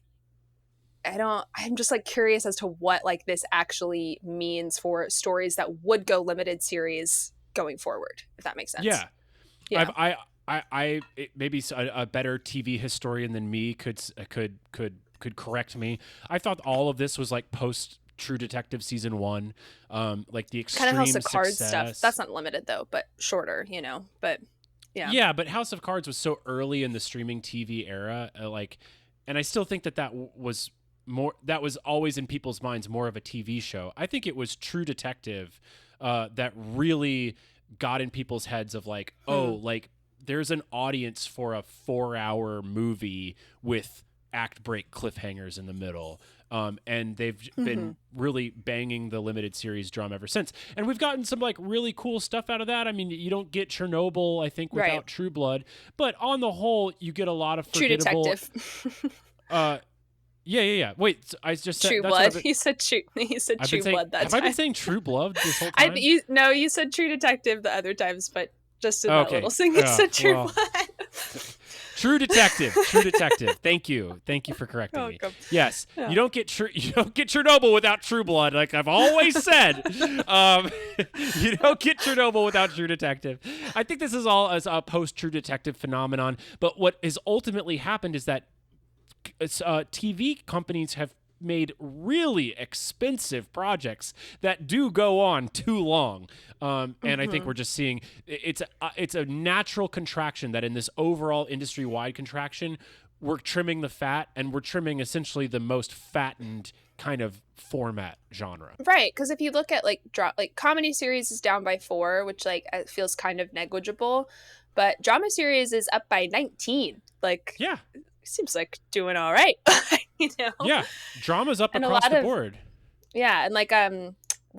I'm just like curious as to what like this actually means for stories that would go limited series going forward, if that makes sense. Maybe a better TV historian than me could correct me. I thought all of this was like post True Detective season 1, like the extreme kind of House of Cards success. stuff. That's not limited though, but shorter, but yeah. But House of Cards was so early in the streaming TV era, like I still think that was more, that was always in people's minds more of a TV show. I think it was True Detective that really got in people's heads of like, oh, like there's an audience for a 4-hour movie with act break cliffhangers in the middle. And they've been really banging the limited series drum ever since. And we've gotten some like really cool stuff out of that. I mean, you don't get Chernobyl, I think, without True Blood, but on the whole, you get a lot of forgettable. True Detective. Yeah. Wait, so I just said True Blood. You said True Blood that time. Have I been saying True Blood this whole time? You said True Detective the other times, but just in that little thing, you said True Blood. True Detective. Thank you for correcting me. Yes, yeah. You don't get Chernobyl without True Blood, like I've always said. You don't get Chernobyl without True Detective. I think this is all as a post True Detective phenomenon. But what has ultimately happened is that TV companies have made really expensive projects that do go on too long, and I think we're just seeing it's a natural contraction that in this overall industry-wide contraction, we're trimming the fat, and we're trimming essentially the most fattened kind of format genre. Right, because if you look at like comedy series is down by 4, which like feels kind of negligible, but drama series is up by 19. Like, yeah. Seems like doing all right. Yeah, drama's up and across the board. Yeah, and like the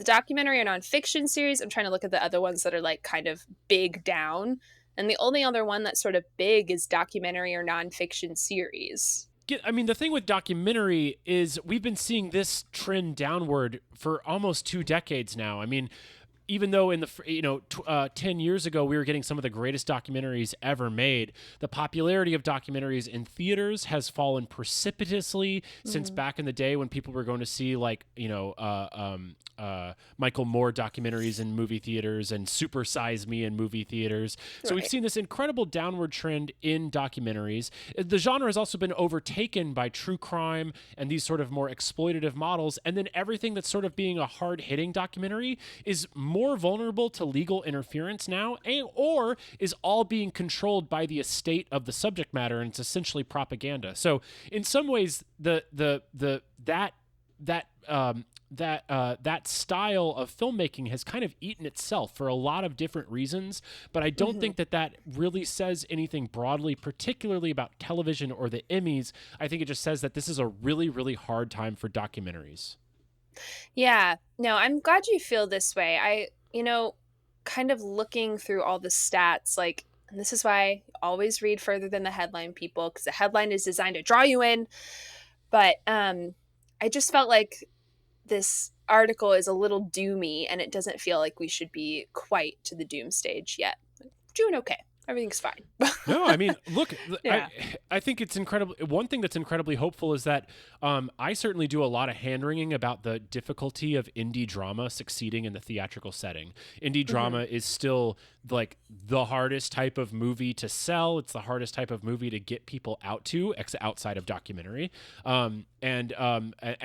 documentary and nonfiction series, I'm trying to look at the other ones that are like kind of big down, and the only other one that's sort of big is documentary or nonfiction series. I mean, the thing with documentary is we've been seeing this trend downward for almost 2 decades now. I mean, even though in the 10 years ago we were getting some of the greatest documentaries ever made, the popularity of documentaries in theaters has fallen precipitously since back in the day when people were going to see like Michael Moore documentaries in movie theaters and Super Size Me in movie theaters. So we've seen this incredible downward trend in documentaries. The genre has also been overtaken by true crime and these sort of more exploitative models, and then everything that's sort of being a hard-hitting documentary is more vulnerable to legal interference now, or is all being controlled by the estate of the subject matter, and it's essentially propaganda. So in some ways, that style of filmmaking has kind of eaten itself for a lot of different reasons, but I don't think that really says anything broadly, particularly about television or the Emmys. I think it just says that this is a really, really hard time for documentaries. Yeah, no, I'm glad you feel this way. Kind of looking through all the stats, like, and this is why I always read further than the headline, people, because the headline is designed to draw you in. But I just felt like this article is a little doomy, and it doesn't feel like we should be quite to the doom stage yet. We're doing okay. Everything's fine. No, I mean, look, yeah. I think it's incredible. One thing that's incredibly hopeful is that I certainly do a lot of hand-wringing about the difficulty of indie drama succeeding in the theatrical setting. Indie drama is still like the hardest type of movie to sell. It's the hardest type of movie to get people out to, outside of documentary. And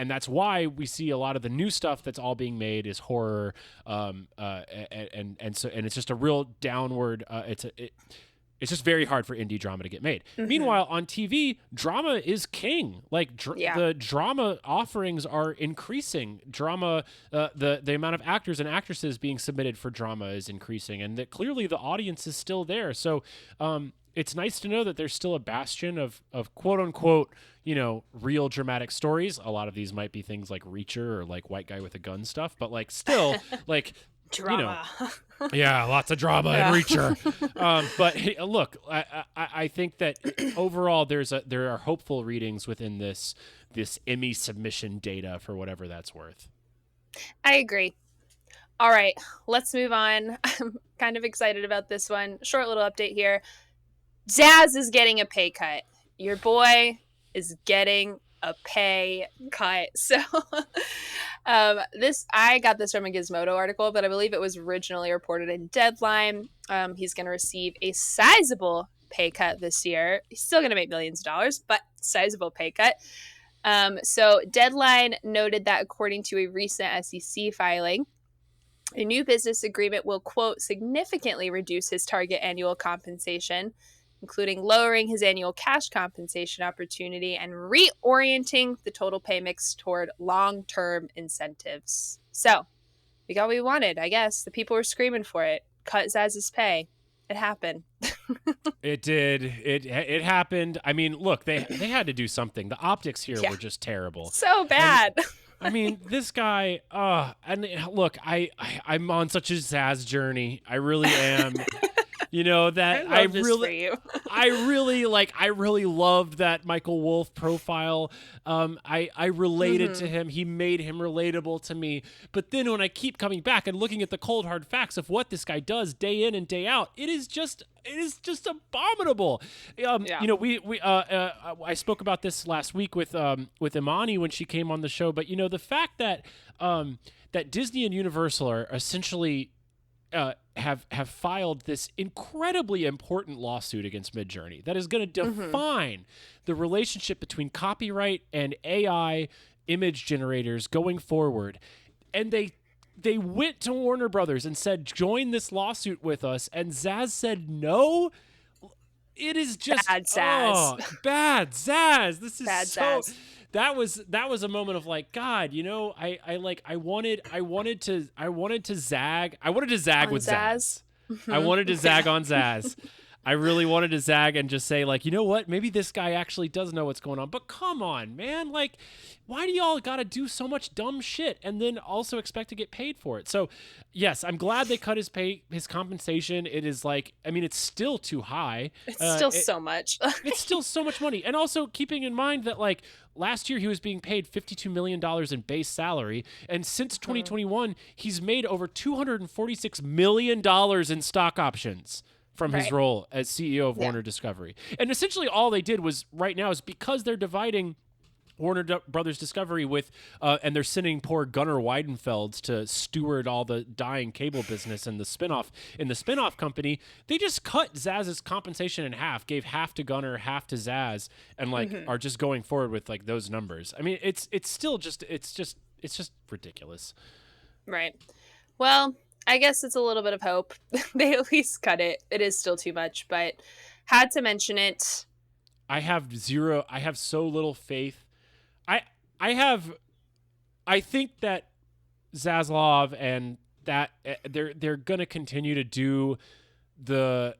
that's why we see a lot of the new stuff that's all being made is horror. And it's just a real downward. It's just very hard for indie drama to get made. Meanwhile, on TV, drama is king. Like the drama offerings are increasing. Drama, the amount of actors and actresses being submitted for drama is increasing, and that clearly the audience is still there. So it's nice to know that there's still a bastion of quote unquote, real dramatic stories. A lot of these might be things like Reacher or like White Guy with a Gun stuff, but like still like drama. Yeah, lots of drama in Reacher. But hey, look, I think that overall there are hopeful readings within this Emmy submission data for whatever that's worth. I agree. All right, let's move on. I'm kind of excited about this one. Short little update here. Zaz is getting a pay cut. Your boy is getting a pay cut. So I got this from a Gizmodo article, but I believe it was originally reported in Deadline. He's going to receive a sizable pay cut this year. He's still going to make millions of dollars, but sizable pay cut. So Deadline noted that according to a recent SEC filing, a new business agreement will, quote, significantly reduce his target annual compensation. including lowering his annual cash compensation opportunity and reorienting the total pay mix toward long-term incentives. So, we got what we wanted, I guess. The people were screaming for it. Cut Zaz's pay. It happened. It did. It happened. I mean, look, they had to do something. The optics here were just terrible. So bad. And, I mean, this guy, and look, I'm on such a Zaz journey. I really am. You know that I really loved that Michael Wolff profile. I related to him. He made him relatable to me. But then when I keep coming back and looking at the cold hard facts of what this guy does day in and day out, it is just abominable. You know, I spoke about this last week with Imani when she came on the show. But you know, the fact that that Disney and Universal are essentially have filed this incredibly important lawsuit against Midjourney that is going to define the relationship between copyright and AI image generators going forward. And they went to Warner Brothers and said, join this lawsuit with us. And Zaz said no. It is just bad Zaz. Bad Zaz. This is bad so Zaz. That was a moment of like, God, you know, I wanted to zag On with Zaz. Zaz? I wanted to zag on Zaz. I really wanted to zag and just say, like, you know what? Maybe this guy actually does know what's going on. But come on, man. Like, why do y'all got to do so much dumb shit and then also expect to get paid for it? So, yes, I'm glad they cut his compensation. It is like, I mean, it's still too high. It's still so much. It's still so much money. And also keeping in mind that, like, last year he was being paid $52 million in base salary. And since 2021, he's made over $246 million in stock options from his role as CEO of Warner Discovery. And essentially all they did was right now is because they're dividing Warner Brothers Discovery with, and they're sending poor Gunnar Weidenfelds to steward all the dying cable business and the spinoff company. They just cut Zaz's compensation in half, gave half to Gunnar, half to Zaz, and like are just going forward with like those numbers. I mean, it's still just ridiculous. Right. Well, I guess it's a little bit of hope. They at least cut it. It is still too much, but had to mention it. I have so little faith. I think that Zaslav and that they're going to continue to do the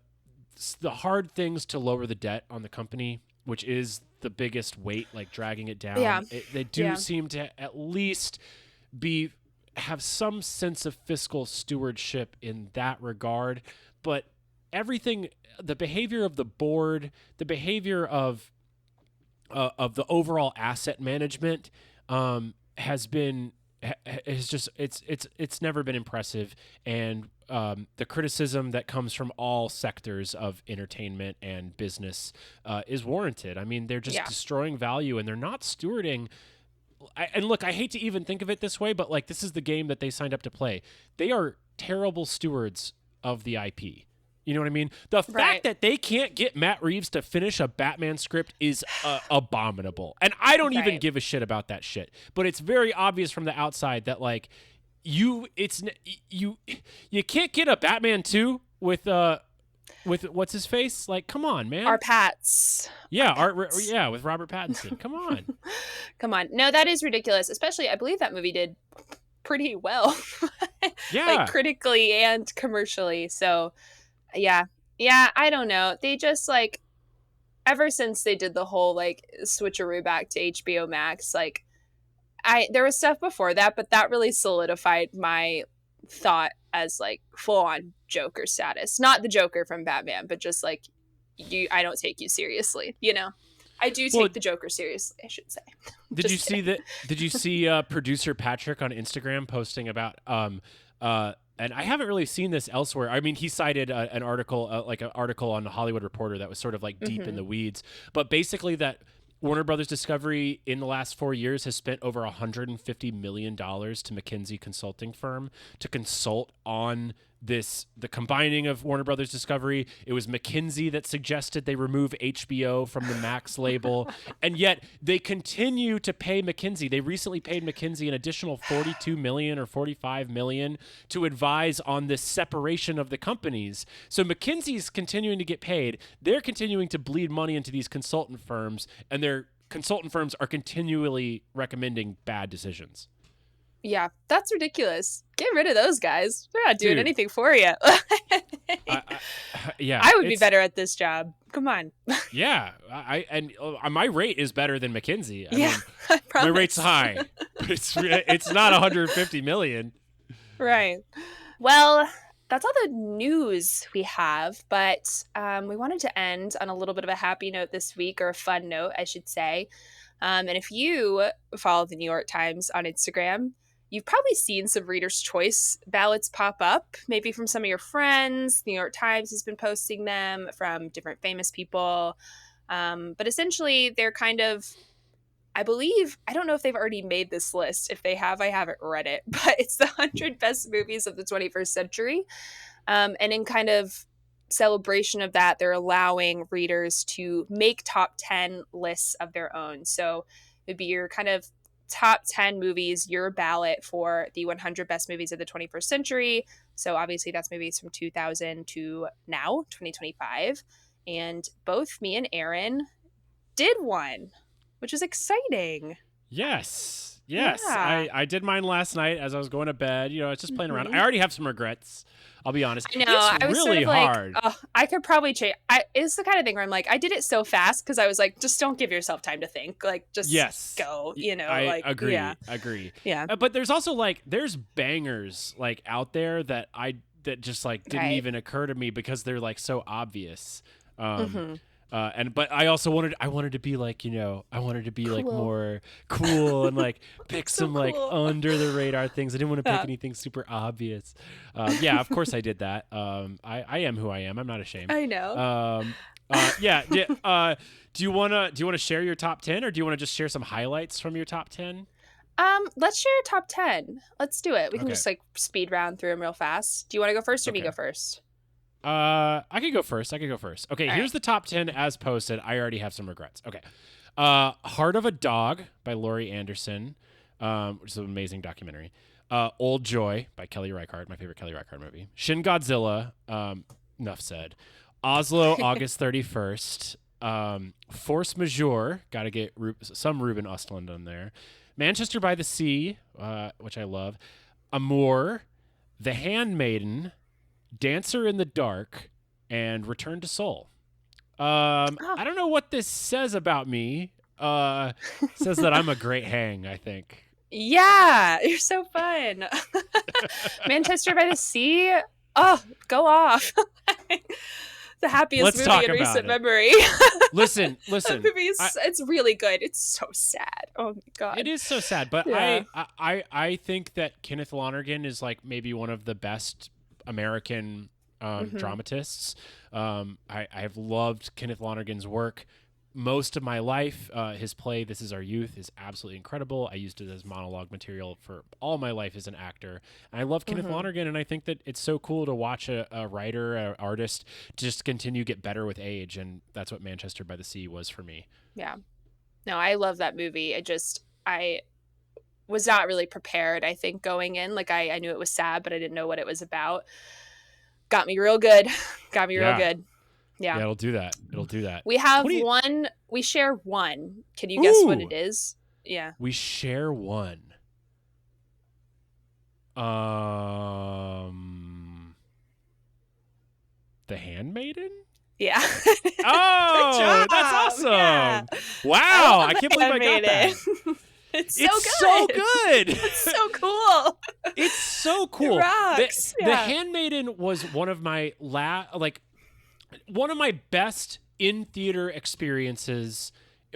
hard things to lower the debt on the company, which is the biggest weight, like dragging it down. Yeah. They do seem to at least have some sense of fiscal stewardship in that regard, but everything, the behavior of the board, the behavior of the overall asset management has never been impressive. And the criticism that comes from all sectors of entertainment and business is warranted. I mean, they're just destroying value and they're not stewarding. And look, I hate to even think of it this way, but like this is the game that they signed up to play. They are terrible stewards of the IP. You know what I mean? The fact that they can't get Matt Reeves to finish a Batman script is abominable. And I don't even give a shit about that shit. But it's very obvious from the outside that like you can't get a Batman 2 with what's his face? Like, come on, man. Our Pats. Yeah, with Robert Pattinson. Come on. Come on. No, that is ridiculous. Especially, I believe that movie did pretty well. Like critically and commercially. So, yeah, I don't know. They just like, ever since they did the whole like switcheroo back to HBO Max, like there was stuff before that, but that really solidified my thought as like full on Joker status. Not the Joker from Batman, but just like I don't take you seriously, you know? I do take the Joker seriously, I should say. Did you see producer Patrick on Instagram posting about and I haven't really seen this elsewhere. I mean, he cited an article, like an article on the Hollywood Reporter that was sort of like deep in the weeds, but basically that Warner Brothers Discovery in the last 4 years has spent over $150 million to McKinsey consulting firm to consult on the combining of Warner Brothers Discovery. It was McKinsey that suggested they remove HBO from the Max label, and yet they continue to pay McKinsey. They recently paid McKinsey an additional $42 million or $45 million to advise on this separation of the companies. So McKinsey's continuing to get paid. They're continuing to bleed money into these consultant firms, and their consultant firms are continually recommending bad decisions. Yeah, that's ridiculous. Get rid of those guys. They're not doing anything for you. Yeah, I would be better at this job. Come on. Yeah, my rate is better than McKinsey. I mean, my rate's high. It's not 150 million. Right. Well, that's all the news we have, but we wanted to end on a little bit of a happy note this week, or a fun note, I should say. And if you follow the New York Times on Instagram, you've probably seen some Reader's Choice ballots pop up, maybe from some of your friends. New York Times has been posting them from different famous people. But essentially, they're kind of, I believe, I don't know if they've already made this list. If they have, I haven't read it. But it's the 100 best movies of the 21st century. And in kind of celebration of that, they're allowing readers to make top 10 lists of their own. So it'd be your kind of top 10 movies, your ballot for the 100 best movies of the 21st century. So obviously that's movies from 2000 to now, 2025. And both me and Aaron did one, which is exciting. Yes. Yeah. I did mine last night as I was going to bed. You know, I was just playing around. I already have some regrets. I'll be honest. I know. It's I was really sort of hard. like, I could probably change. It's the kind of thing where I'm like, I did it so fast because I was like, just don't give yourself time to think. Like, just go. You know, I agree. Yeah. Agree. Yeah. But there's also there's bangers out there that just didn't even occur to me because they're so obvious. But I also wanted to be I wanted to be cool. More cool and pick some cool. Under the radar things. I didn't want to pick anything super obvious. Yeah, of course I did that. I am who I am. I'm not ashamed. I know. Yeah. Do you wanna share your top 10, or do you want to just share some highlights from your top 10? Let's share top 10. Let's do it. We can just speed round through them real fast. Do you want to go first, or me go first? I could go first. Okay, all here's the top 10 as posted. I already have some regrets. Okay. Heart of a Dog by Laurie Anderson, which is an amazing documentary. Old Joy by Kelly Reichardt, my favorite Kelly Reichardt movie. Shin Godzilla, enough said. Oslo, August 31st. Force Majeure, got to get some Ruben Östlund on there. Manchester by the Sea, which I love. Amour, The Handmaiden, Dancer in the Dark, and Return to Seoul. I don't know what this says about me. Says that I'm a great hang, I think. Yeah, you're so fun. Manchester by the Sea. Oh, go off. The happiest movie in recent memory. Listen. That movie it's really good. It's so sad. Oh my god. It is so sad, but yeah. I think that Kenneth Lonergan is maybe one of the best American dramatists. I have loved Kenneth Lonergan's work most of my life. His play This Is Our Youth is absolutely incredible. I used it as monologue material for all my life as an actor. And I love Kenneth Lonergan, and I think that it's so cool to watch a writer, an artist just continue to get better with age, and that's what Manchester by the Sea was for me. Yeah. No, I love that movie. I was not really prepared, I think, going in. I knew it was sad, but I didn't know what it was about. Got me real good. Real good. Yeah, it'll do that. We have one. We share one. Can you guess what it is? Yeah. We share one. The Handmaiden? Yeah. Oh, that's awesome. Yeah. Wow. I can't believe I got that. It's so good. It's so cool. It's so cool. It rocks. The Handmaiden was one of my one of my best in theater experiences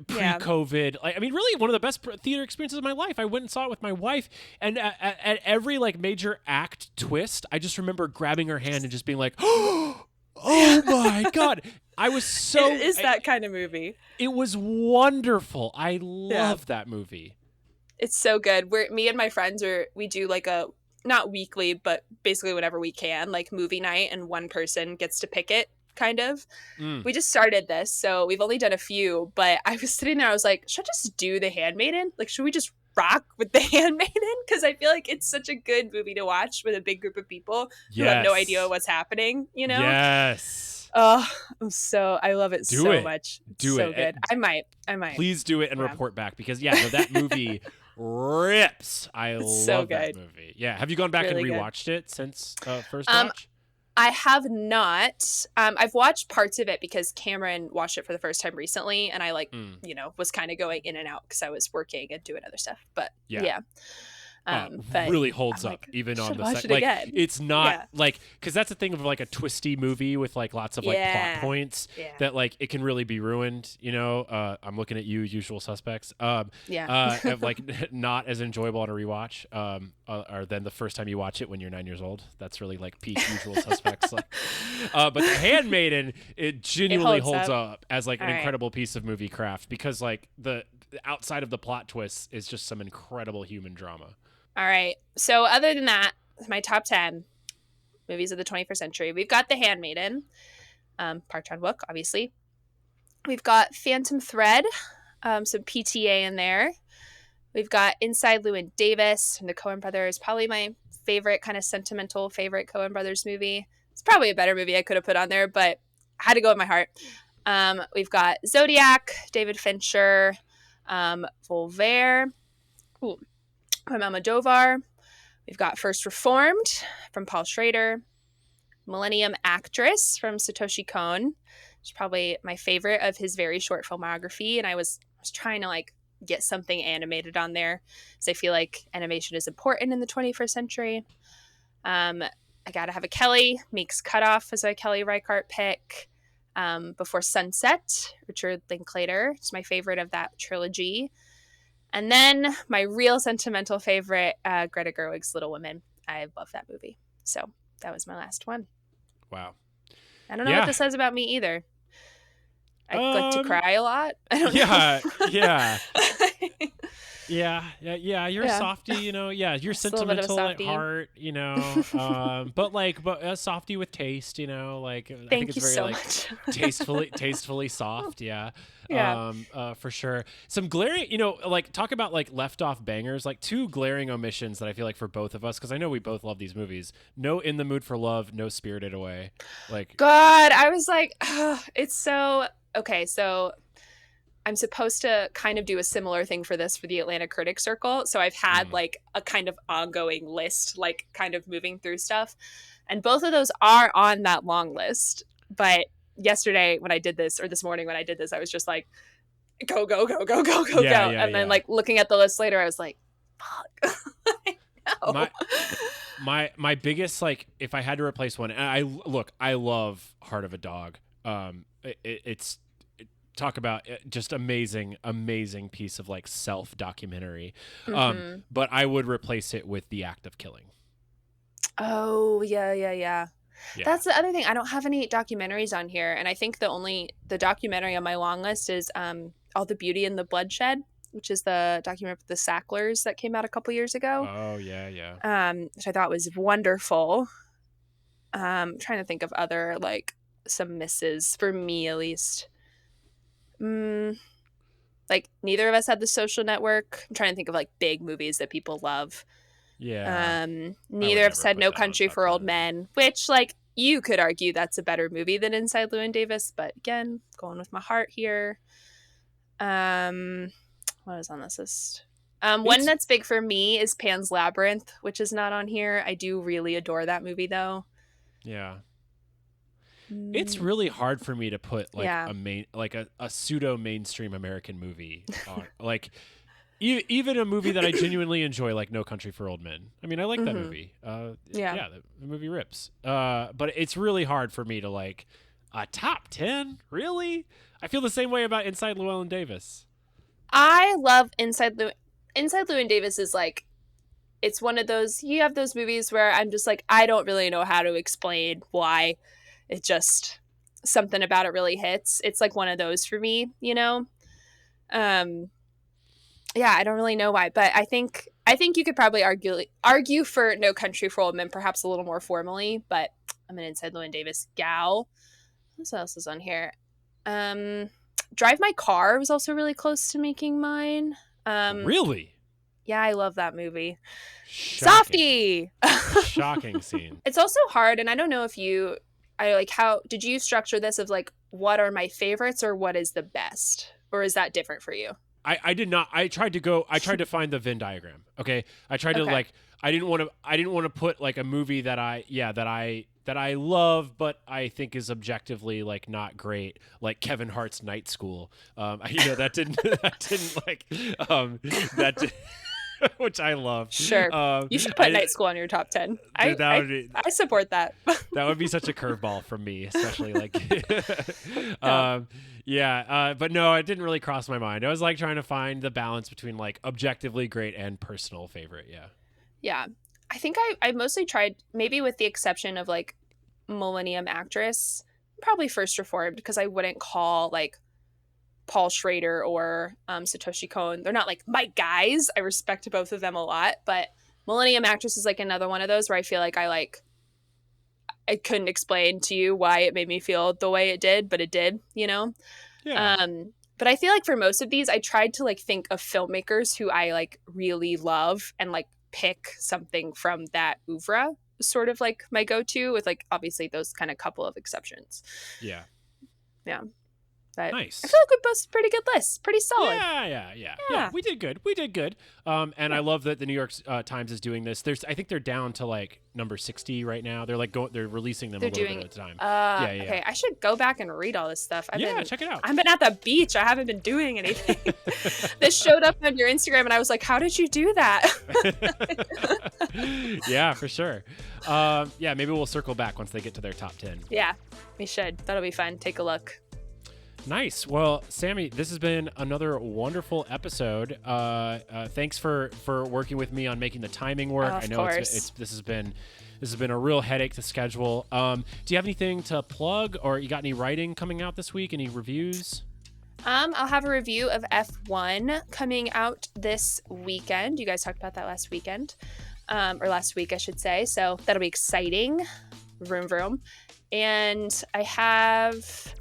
pre-COVID. I mean, really one of the best theater experiences of my life. I went and saw it with my wife, and at every major act twist, I just remember grabbing her hand and just being like, oh my God. I was so... It is that kind of movie. It was wonderful. I love that movie. It's so good. Me and my friends we do not weekly, but basically whenever we can, like movie night, and one person gets to pick it, kind of. Mm. We just started this, so we've only done a few, but I was sitting there, I was like, should I just do The Handmaiden? Like, should we just rock with The Handmaiden? Because I feel like it's such a good movie to watch with a big group of people who have no idea what's happening, you know? Yes. Oh, I love it Do so it. much. It's Do so it. good. I might. Please do it and report back, because no, that movie rips. I love that movie. Yeah. Have you gone back really and rewatched it since first Um, watch? I have not. I've watched parts of it because Cameron watched it for the first time recently, and I was kind of going in and out because I was working and doing other stuff. But yeah. But really holds I'm up like, even on the watch it like again. it's not like, because that's the thing of like a twisty movie with like lots of like plot points that like it can really be ruined, you know. I'm looking at you, Usual Suspects. Like not as enjoyable on a rewatch or than the first time you watch it when you're 9 years old. That's really like peak Usual Suspects. Like, but The Handmaiden, it genuinely holds up as like an incredible piece of movie craft, because like the outside of the plot twists is just some incredible human drama. All right. So other than that, my top 10 movies of the 21st century, we've got The Handmaiden, Park Chan-wook, obviously. We've got Phantom Thread, some PTA in there. We've got Inside Llewyn Davis from the Coen brothers, probably my favorite kind of sentimental favorite Coen brothers movie. It's probably a better movie I could have put on there, but I had to go with my heart. We've got Zodiac, David Fincher, Voltaire, from Almodovar. We've got First Reformed from Paul Schrader, Millennium Actress from Satoshi Kon, which is probably my favorite of his very short filmography, and I was trying to like get something animated on there, because I feel like animation is important in the 21st century. I Gotta Have a Kelly, Meek's Cutoff as a Kelly Reichardt pick. Before Sunset, Richard Linklater. It's my favorite of that trilogy. And then my real sentimental favorite, Greta Gerwig's Little Women. I love that movie. So that was my last one. Wow. I don't know what this says about me either. I like to cry a lot. I don't know. Yeah. You're a softie, you know. Yeah, you're sentimental at heart, you know. But a softie with taste, you know. Like I think it's very like tastefully soft. Yeah. For sure. Some glaring, you know, like talk about like left off bangers. Like two glaring omissions that I feel like for both of us, because I know we both love these movies. No In the Mood for Love, no Spirited Away. Like God, I was like, it's so okay. So I'm supposed to kind of do a similar thing for the Atlanta Critics Circle. So I've had like a kind of ongoing list, like kind of moving through stuff. And both of those are on that long list. But yesterday when I did this, or this morning when I did this, I was just like, go. And then like looking at the list later, I was like, fuck. No. My biggest, like, if I had to replace one, and I love Heart of a Dog. It's talk about just amazing piece of like self documentary. But I would replace it with The Act of Killing. Oh yeah. That's the other thing. I don't have any documentaries on here, and I think the documentary on my long list is All the Beauty and the Bloodshed, which is the documentary with the Sacklers that came out a couple years ago. Oh yeah. Which I thought was wonderful. Trying to think of other like some misses for me at least. Like neither of us had The Social Network. I'm trying to think of like big movies that people love. Yeah. Neither of us had No Country for Old Men, which like you could argue that's a better movie than Inside Llewyn Davis, but again, going with my heart here. What is on this list? One that's big for me is Pan's Labyrinth, which is not on here. I do really adore that movie though. Yeah. It's really hard for me to put like a pseudo mainstream American movie on. Like even a movie that I genuinely enjoy, like No Country for Old Men. I mean, I like that movie. The movie rips. But it's really hard for me to like a top 10. Really? I feel the same way about Inside Llewyn Davis. I love Inside Llewyn Davis is like, it's one of those, you have those movies where I'm just like, I don't really know how to explain why. It just, something about it really hits. It's like one of those for me, you know? I don't really know why, but I think I think you could probably argue for No Country for Old Men, perhaps a little more formally, but I'm an Inside Llewyn Davis gal. What else is on here? Drive My Car was also really close to making mine. Really? Yeah, I love that movie. Shocking. Softie! Shocking scene. It's also hard, and I don't know if how did you structure this of like, what are my favorites or what is the best? Or is that different for you? I did not. I tried to find the Venn diagram. Okay. I tried to like, I didn't want to put like a movie that I love, but I think is objectively like not great, like Kevin Hart's Night School. That didn't which I love. Sure. You should put Night School on your top 10. I support that. That would be such a curveball from me, especially like, but no, it didn't really cross my mind. I was like trying to find the balance between like objectively great and personal favorite. Yeah. Yeah. I think I mostly tried, maybe with the exception of like Millennium Actress, probably First Reformed, because I wouldn't call like Paul Schrader or Satoshi Kon. They're not like my guys. I respect both of them a lot, but Millennium Actress is like another one of those where I feel like I couldn't explain to you why it made me feel the way it did, but it did, you know? Yeah. But I feel like for most of these, I tried to like think of filmmakers who I like really love and like pick something from that oeuvre, sort of like my go-to, with like obviously those kind of couple of exceptions. Yeah. But nice. I feel like we posted pretty good lists. Pretty solid. Yeah. We did good. And I love that the New York Times is doing this. I think they're down to like number 60 right now. They're like they're releasing them a little bit at a time. Okay, I should go back and read all this stuff. Check it out. I've been at the beach. I haven't been doing anything. This showed up on your Instagram, and I was like, "How did you do that?" Yeah, for sure. Maybe we'll circle back once they get to their top 10. Yeah, we should. That'll be fun. Take a look. Nice. Well, Sammie, this has been another wonderful episode. Thanks for working with me on making the timing work. Of I know course. this has been a real headache to schedule. Do you have anything to plug, or you got any writing coming out this week? Any reviews? I'll have a review of F1 coming out this weekend. You guys talked about that last weekend, or last week, I should say. So that'll be exciting. Vroom vroom. And I have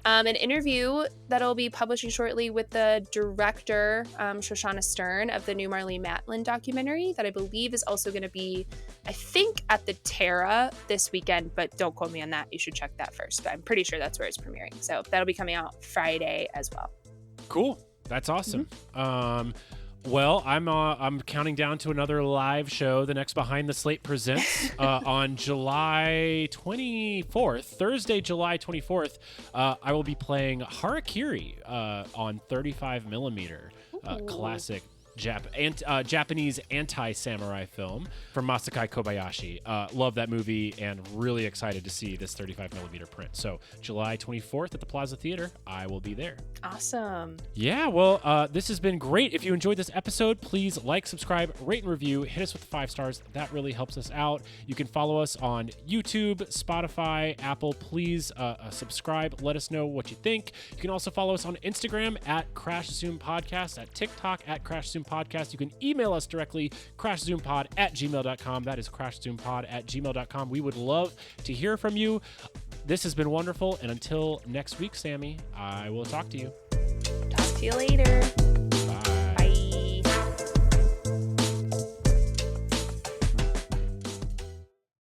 an interview that'll be publishing shortly with the director, Shoshana Stern, of the new Marlene Matlin documentary that I believe is also going to be, I think, at the Terra this weekend, but don't quote me on that. You should check that first. But I'm pretty sure that's where it's premiering. So that'll be coming out Friday as well. Cool. That's awesome. Well, I'm counting down to another live show. The next Behind the Slate Presents on July 24th, Thursday, July 24th. I will be playing Harakiri on 35 millimeter, classic Japanese anti-samurai film from Masakai Kobayashi. Love that movie and really excited to see this 35 millimeter print. So July 24th at the Plaza Theater, I will be there. Awesome. Yeah, well, this has been great. If you enjoyed this episode, please like, subscribe, rate, and review. Hit us with 5 stars. That really helps us out. You can follow us on YouTube, Spotify, Apple. Please subscribe. Let us know what you think. You can also follow us on Instagram at Crash Zoom Podcast, at TikTok at Crash Zoom Podcast. You can email us directly, crashzoompod@gmail.com. That is crashzoompod@gmail.com. We would love to hear from you. This has been wonderful, and until next week, Sammie, I will talk to you. Talk to you later.